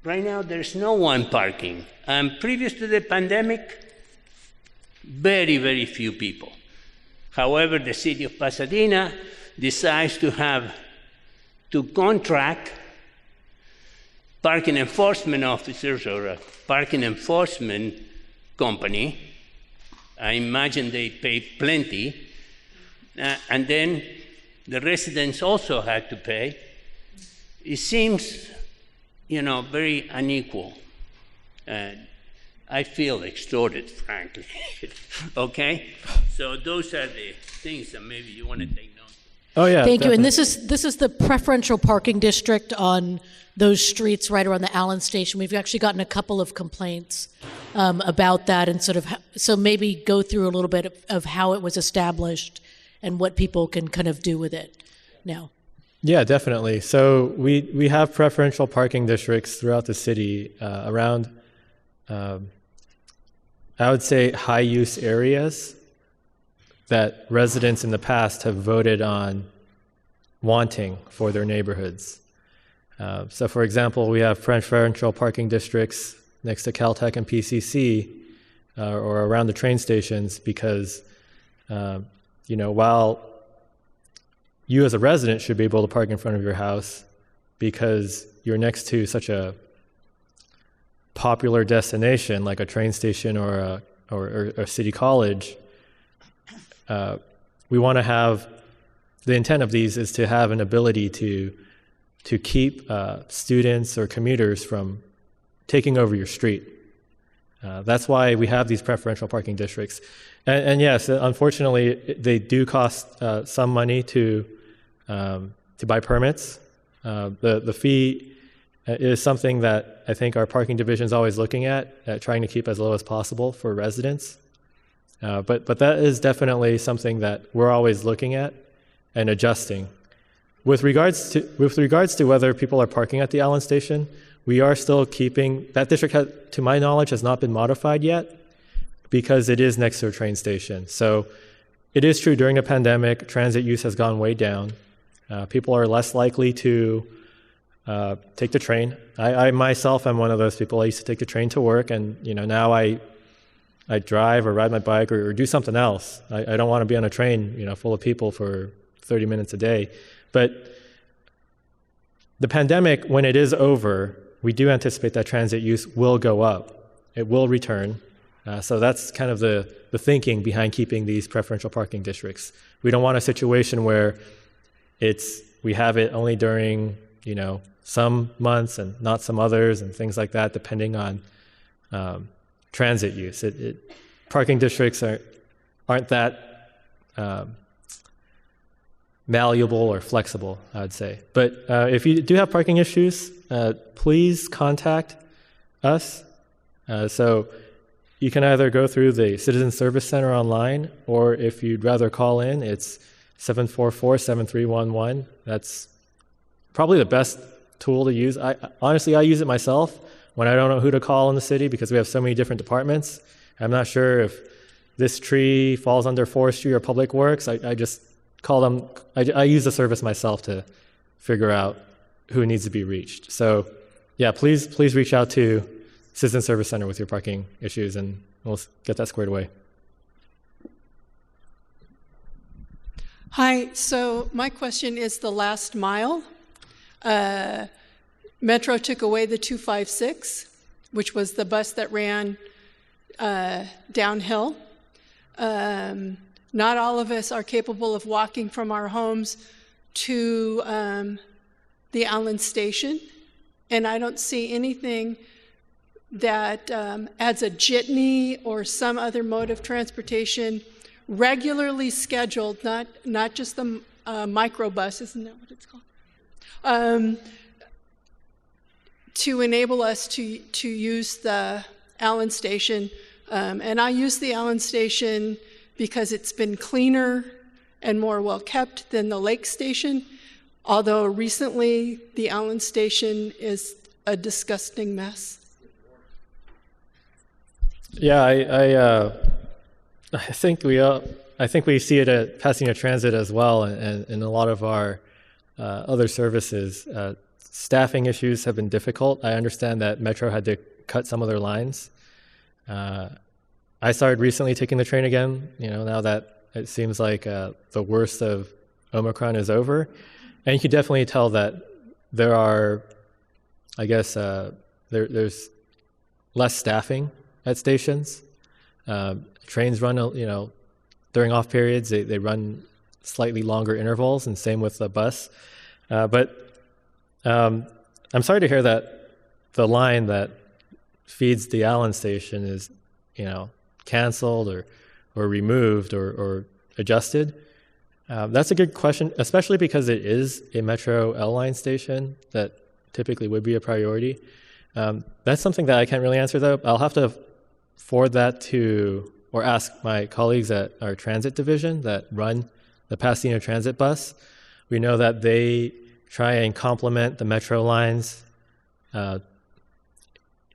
Right now, there's no one parking. And previous to the pandemic, very, very few people. However, the city of Pasadena decides to contract parking enforcement officers or a parking enforcement company. I imagine they pay plenty. And then the residents also had to pay. It seems very unequal. And I feel extorted, frankly. Okay? So those are the things that maybe you want to take note of. Oh, yeah. Thank definitely. you. And this is the preferential parking district on those streets right around the Allen Station. We've actually gotten a couple of complaints about that, and so maybe go through a little bit of how it was established and what people can kind of do with it now. Yeah, definitely. So we have preferential parking districts throughout the city around, I would say, high-use areas that residents in the past have voted on wanting for their neighborhoods. So, for example, we have preferential parking districts next to Caltech and PCC or around the train stations because, while you as a resident should be able to park in front of your house because you're next to such a popular destination like a train station or a city college, we want to have, the intent of these is to have an ability to keep students or commuters from taking over your street. That's why we have these preferential parking districts. And yes, unfortunately, they do cost some money to buy permits. The fee is something that I think our parking division is always looking at trying to keep as low as possible for residents. But that is definitely something that we're always looking at and adjusting. With regards to whether people are parking at the Allen Station, we are still keeping that district. To my knowledge, has not been modified yet because it is next to a train station. So it is true during the pandemic, transit use has gone way down. People are less likely to take the train. I myself am one of those people. I used to take the train to work, and now I drive or ride my bike or do something else. I don't want to be on a train, full of people for 30 minutes a day. But the pandemic, when it is over, we do anticipate that transit use will go up. It will return. So that's kind of the thinking behind keeping these preferential parking districts. We don't want a situation where we have it only during, some months and not some others and things like that, depending on transit use. Parking districts aren't that malleable or flexible, I would say. But if you do have parking issues, please contact us. So you can either go through the Citizen Service Center online, or if you'd rather call in, it's 744-7311. That's probably the best tool to use. Honestly, I use it myself when I don't know who to call in the city because we have so many different departments. I'm not sure if this tree falls under forestry or public works. I just call them. I use the service myself to figure out who needs to be reached. So yeah, please reach out to Citizen Service Center with your parking issues and we'll get that squared away. Hi, so my question is the last mile. Metro took away the 256, which was the bus that ran downhill. Not all of us are capable of walking from our homes to the Allen Station, and I don't see anything that adds a jitney or some other mode of transportation regularly scheduled, not just the microbus, isn't that what it's called? To enable us to use the Allen Station. And I use the Allen Station because it's been cleaner and more well kept than the Lake Station, although recently the Allen Station is a disgusting mess. Yeah, I think we see it at Pasadena Transit as well, and in a lot of our other services. Staffing issues have been difficult. I understand that Metro had to cut some of their lines. I started recently taking the train again, now that it seems like the worst of Omicron is over. And you can definitely tell that there are, I guess, there's less staffing at stations. Trains run, during off periods, they run slightly longer intervals, and same with the bus. But I'm sorry to hear that the line that feeds the Allen Station is, canceled or removed or adjusted. That's a good question, especially because it is a Metro L line station that typically would be a priority. That's something that I can't really answer, though. I'll have to forward that to, or ask my colleagues at our transit division that run the Pasadena Transit bus. We know that they try and complement the metro lines, in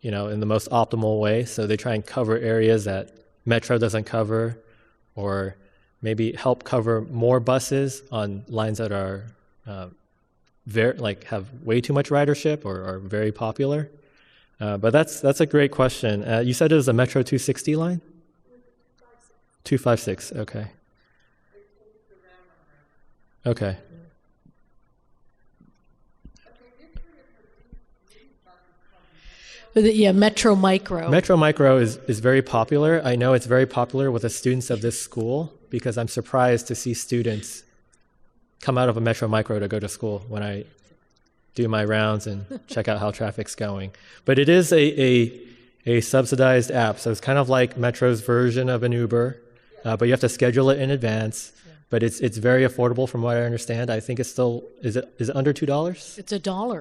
the most optimal way. So they try and cover areas that metro doesn't cover, or maybe help cover more buses on lines that are have way too much ridership or are very popular. But that's a great question. You said it was a Metro 260 line? 256, okay. Okay. Metro Micro. Metro Micro is very popular. I know it's very popular with the students of this school because I'm surprised to see students come out of a Metro Micro to go to school when I do my rounds and check out how traffic's going. But it is a subsidized app, so it's kind of like Metro's version of an Uber, but you have to schedule it in advance. But it's very affordable from what I understand. I think it's still, is it under $2? It's $1. All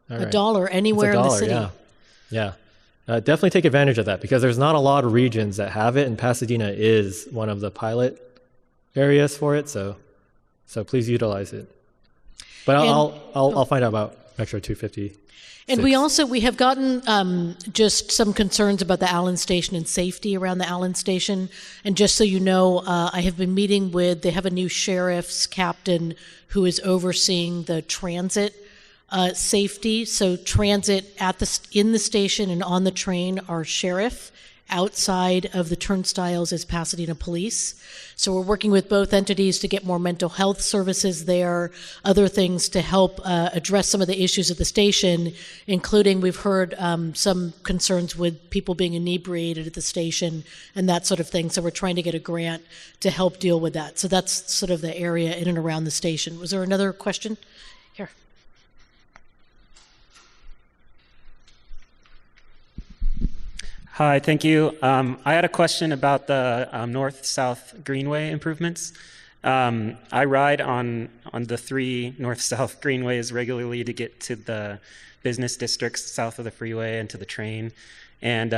right. $1 anywhere in the city. Yeah. Definitely take advantage of that because there's not a lot of regions that have it, and Pasadena is one of the pilot areas for it. So please utilize it. But I'll find out about Metro 250. And we have gotten just some concerns about the Allen Station and safety around the Allen Station. And just so you know, I have been meeting they have a new sheriff's captain who is overseeing the transit safety. So transit in the station and on the train are sheriff. Outside of the turnstiles is Pasadena Police. So we're working with both entities to get more mental health services there, other things to help address some of the issues at the station, including we've heard some concerns with people being inebriated at the station and that sort of thing. So we're trying to get a grant to help deal with that. So that's sort of the area in and around the station. Was there another question? Here. Hi, thank you. I had a question about the north-south Greenway improvements. I ride on the 3 north-south Greenways regularly to get to the business districts south of the freeway and to the train. And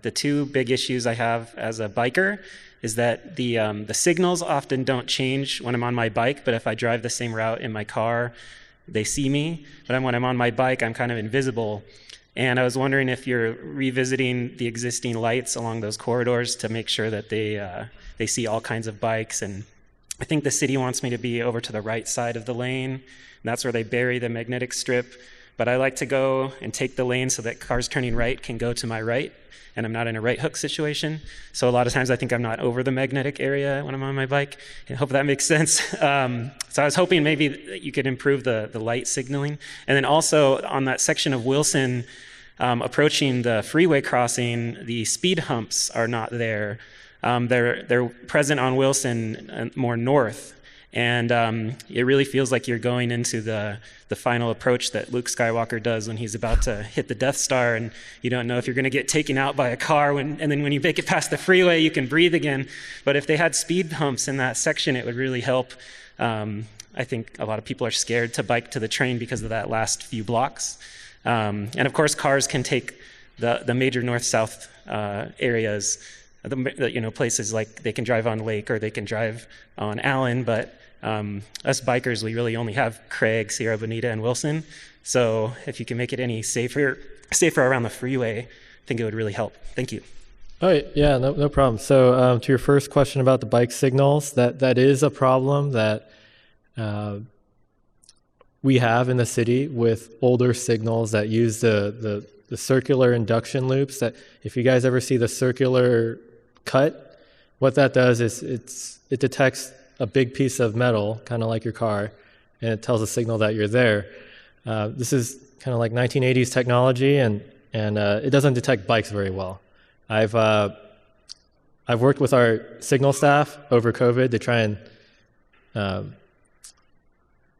the 2 big issues I have as a biker is that the signals often don't change when I'm on my bike, but if I drive the same route in my car, they see me. But when I'm on my bike, I'm kind of invisible. And I was wondering if you're revisiting the existing lights along those corridors to make sure that they see all kinds of bikes. And I think the city wants me to be over to the right side of the lane. And that's where they bury the magnetic strip. But I like to go and take the lane so that cars turning right can go to my right, and I'm not in a right hook situation. So a lot of times I think I'm not over the magnetic area when I'm on my bike. I hope that makes sense. So I was hoping maybe that you could improve the light signaling. And then also on that section of Wilson, approaching the freeway crossing, the speed humps are not there. They're present on Wilson more north. And it really feels like you're going into the final approach that Luke Skywalker does when he's about to hit the Death Star, and you don't know if you're going to get taken out by a car, and then when you make it past the freeway, you can breathe again. But if they had speed humps in that section, it would really help. I think a lot of people are scared to bike to the train because of that last few blocks. And of course, cars can take the major north-south areas, places like they can drive on Lake or they can drive on Allen, but us bikers, we really only have Craig, Sierra Bonita, and Wilson. So if you can make it any safer around the freeway, I think it would really help. Thank you. Oh, yeah, no problem. So to your first question about the bike signals, that is a problem that we have in the city with older signals that use the circular induction loops. That if you guys ever see the circular cut, what that does is it detects a big piece of metal, kind of like your car, and it tells a signal that you're there. This is kind of like 1980s technology, and it doesn't detect bikes very well. I've worked with our signal staff over COVID to try and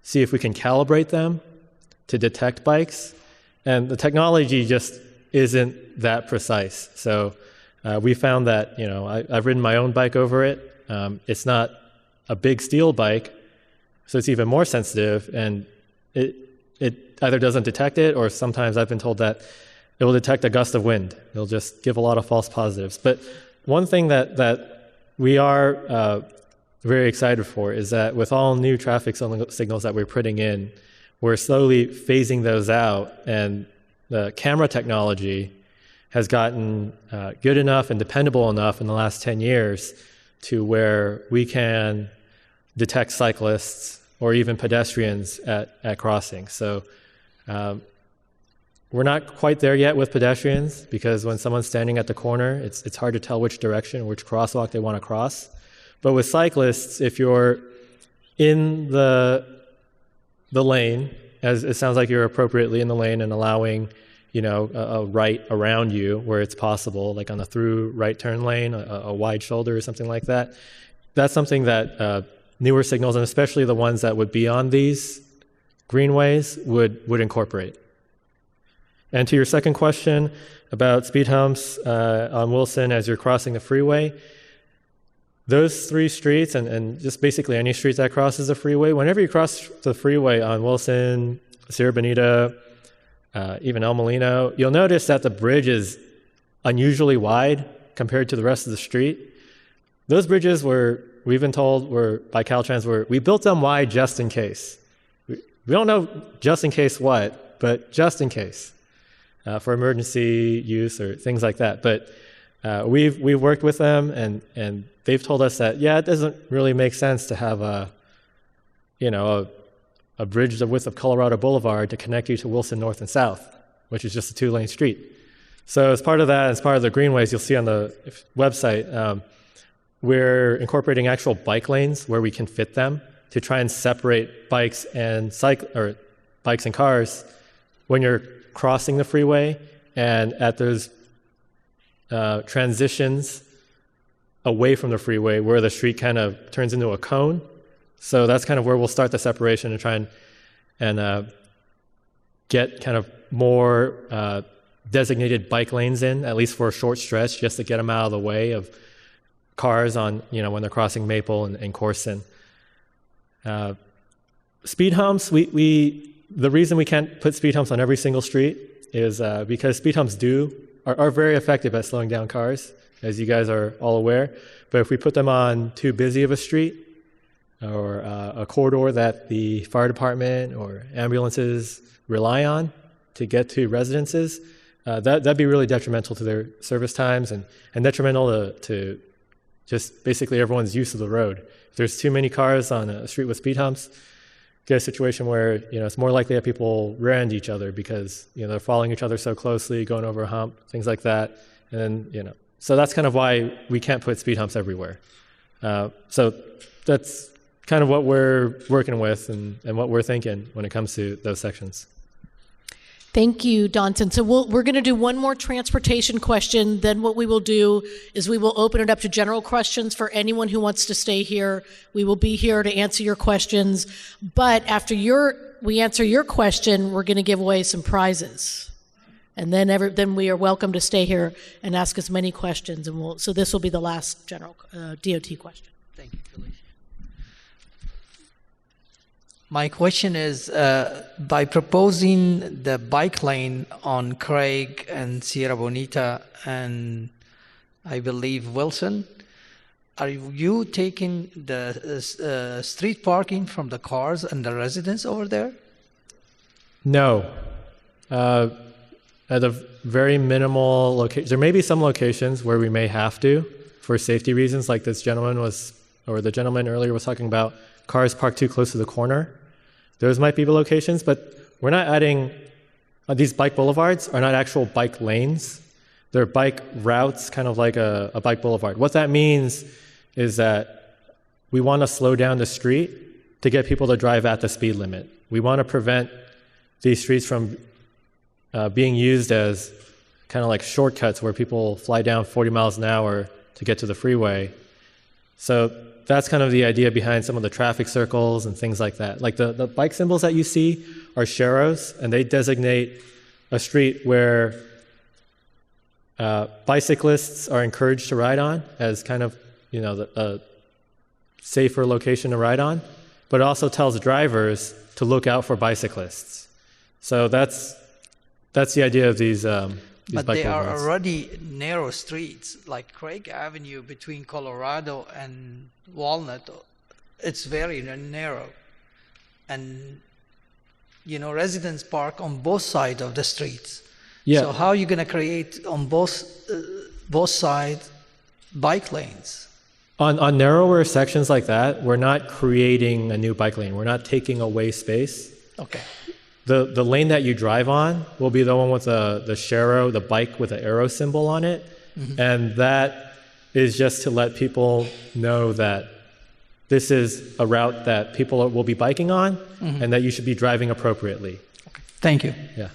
see if we can calibrate them to detect bikes, and the technology just isn't that precise. So we found that I've ridden my own bike over it. It's not a big steel bike, so it's even more sensitive, and it either doesn't detect it, or sometimes I've been told that it will detect a gust of wind. It'll just give a lot of false positives. But one thing that we are very excited for is that with all new traffic signals that we're putting in, we're slowly phasing those out, and the camera technology has gotten good enough and dependable enough in the last 10 years to where we can detect cyclists or even pedestrians at crossings. So we're not quite there yet with pedestrians, because when someone's standing at the corner, it's hard to tell which direction, which crosswalk they want to cross. But with cyclists, if you're in the lane, as it sounds like you're appropriately in the lane and allowing, a right around you where it's possible, like on a through right turn lane, a wide shoulder or something like that, that's something that newer signals, and especially the ones that would be on these greenways, would incorporate. And to your second question about speed humps on Wilson as you're crossing the freeway, those three streets, and just basically any street that crosses the freeway, whenever you cross the freeway on Wilson, Sierra Bonita, even El Molino, you'll notice that the bridge is unusually wide compared to the rest of the street. Those bridges we've been told by Caltrans, we built them wide just in case. We don't know just in case what, but just in case, for emergency use or things like that. But we've worked with them, and they've told us that, it doesn't really make sense to have a bridge the width of Colorado Boulevard to connect you to Wilson North and South, which is just a 2-lane street. So as part of that, as part of the greenways, you'll see on the website, we're incorporating actual bike lanes where we can fit them to try and separate bikes and bikes and cars when you're crossing the freeway, and at those transitions away from the freeway where the street kind of turns into a cone. So that's kind of where we'll start the separation and try and get kind of more designated bike lanes in, at least for a short stretch, just to get them out of the way of cars on, when they're crossing Maple and Corson. Speed humps, the reason we can't put speed humps on every single street is because speed humps are very effective at slowing down cars, as you guys are all aware. But if we put them on too busy of a street, or a corridor that the fire department or ambulances rely on to get to residences, that'd be really detrimental to their service times and detrimental to just basically everyone's use of the road. If there's too many cars on a street with speed humps, get a situation where it's more likely that people rear-end each other because they're following each other so closely, going over a hump, things like that, and then so that's kind of why we can't put speed humps everywhere. So that's kind of what we're working with and what we're thinking when it comes to those sections. Thank you, Donson. So we're going to do one more transportation question. Then what we will do is we will open it up to general questions for anyone who wants to stay here. We will be here to answer your questions. But after we answer your question, we're going to give away some prizes. And then we are welcome to stay here and ask as many questions. And so this will be the last general DOT question. Thank you, Felicia. My question is, by proposing the bike lane on Craig and Sierra Bonita and I believe Wilson, are you taking the street parking from the cars and the residents over there? No. At a very minimal location, there may be some locations where we may have to for safety reasons, like the gentleman earlier was talking about cars parked too close to the corner. Those might be the locations, but we're not adding, these bike boulevards are not actual bike lanes. They're bike routes, kind of like a bike boulevard. What that means is that we want to slow down the street to get people to drive at the speed limit. We want to prevent these streets from being used as kind of like shortcuts where people fly down 40 miles an hour to get to the freeway. So that's kind of the idea behind some of the traffic circles and things like that. Like the bike symbols that you see are sharrows, and they designate a street where bicyclists are encouraged to ride on as kind of, a safer location to ride on, but it also tells drivers to look out for bicyclists. So that's the idea of these But bike they are boulevards. already narrow streets, like Craig Avenue between Colorado and Walnut. It's very narrow. And residents park on both sides of the streets. Yeah. So how are you going to create on both sides bike lanes? On narrower sections like that, we're not creating a new bike lane. We're not taking away space. Okay. The lane that you drive on will be the one with the bike with the arrow symbol on it. Mm-hmm. And that is just to let people know that this is a route that people will be biking on, mm-hmm. and that you should be driving appropriately. Okay. Thank you. Yeah.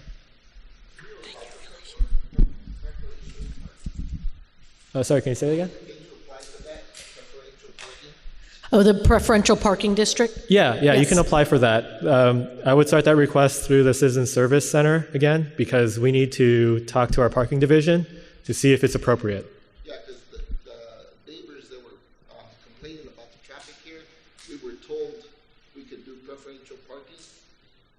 Sorry, can you say that again? Oh, the preferential parking district? Yeah, Yes. You can apply for that. I would start that request through the Citizen Service Center again, because we need to talk to our parking division to see if it's appropriate. Yeah, because the neighbors that were complaining about the traffic here, we were told we could do preferential parking,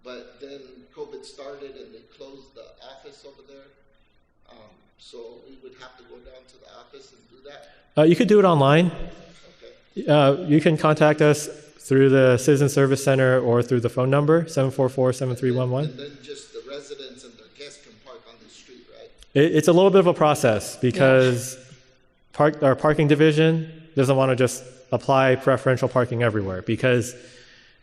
but then COVID started and they closed the office over there. So we would have to go down to the office and do that. You could do it online. You can contact us through the Citizen Service Center or through the phone number, 744-7311. And then just the residents and their guests can park on the street, right? It's a little bit of a process because our parking division doesn't want to just apply preferential parking everywhere, because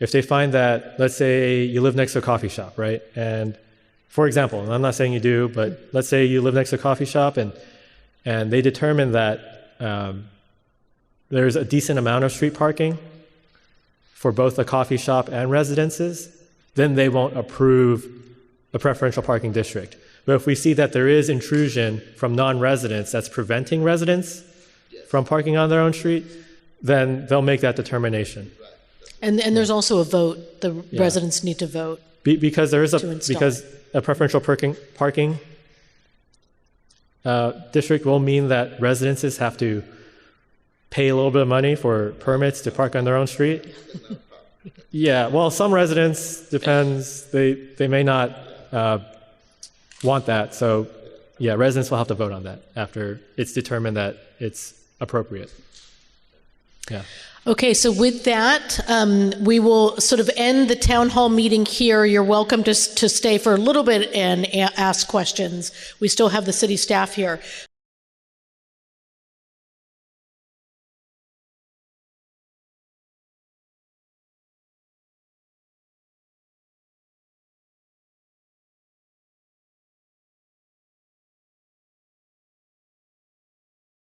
if they find that, let's say you live next to a coffee shop, right? And for example, and I'm not saying you do, but let's say you live next to a coffee shop and they determine that there's a decent amount of street parking for both the coffee shop and residences, then they won't approve a preferential parking district. But if we see that there is intrusion from non-residents that's preventing residents from parking on their own street, then they'll make that determination. And there's also a vote. The residents need to vote. Because there is because a preferential parking district will mean that residences have to pay a little bit of money for permits to park on their own street. Yeah, well, some residents, depends, they may not want that. So, yeah, residents will have to vote on that after it's determined that it's appropriate. Yeah. Okay, so with that, we will sort of end the town hall meeting here. You're welcome to stay for a little bit and ask questions. We still have the city staff here.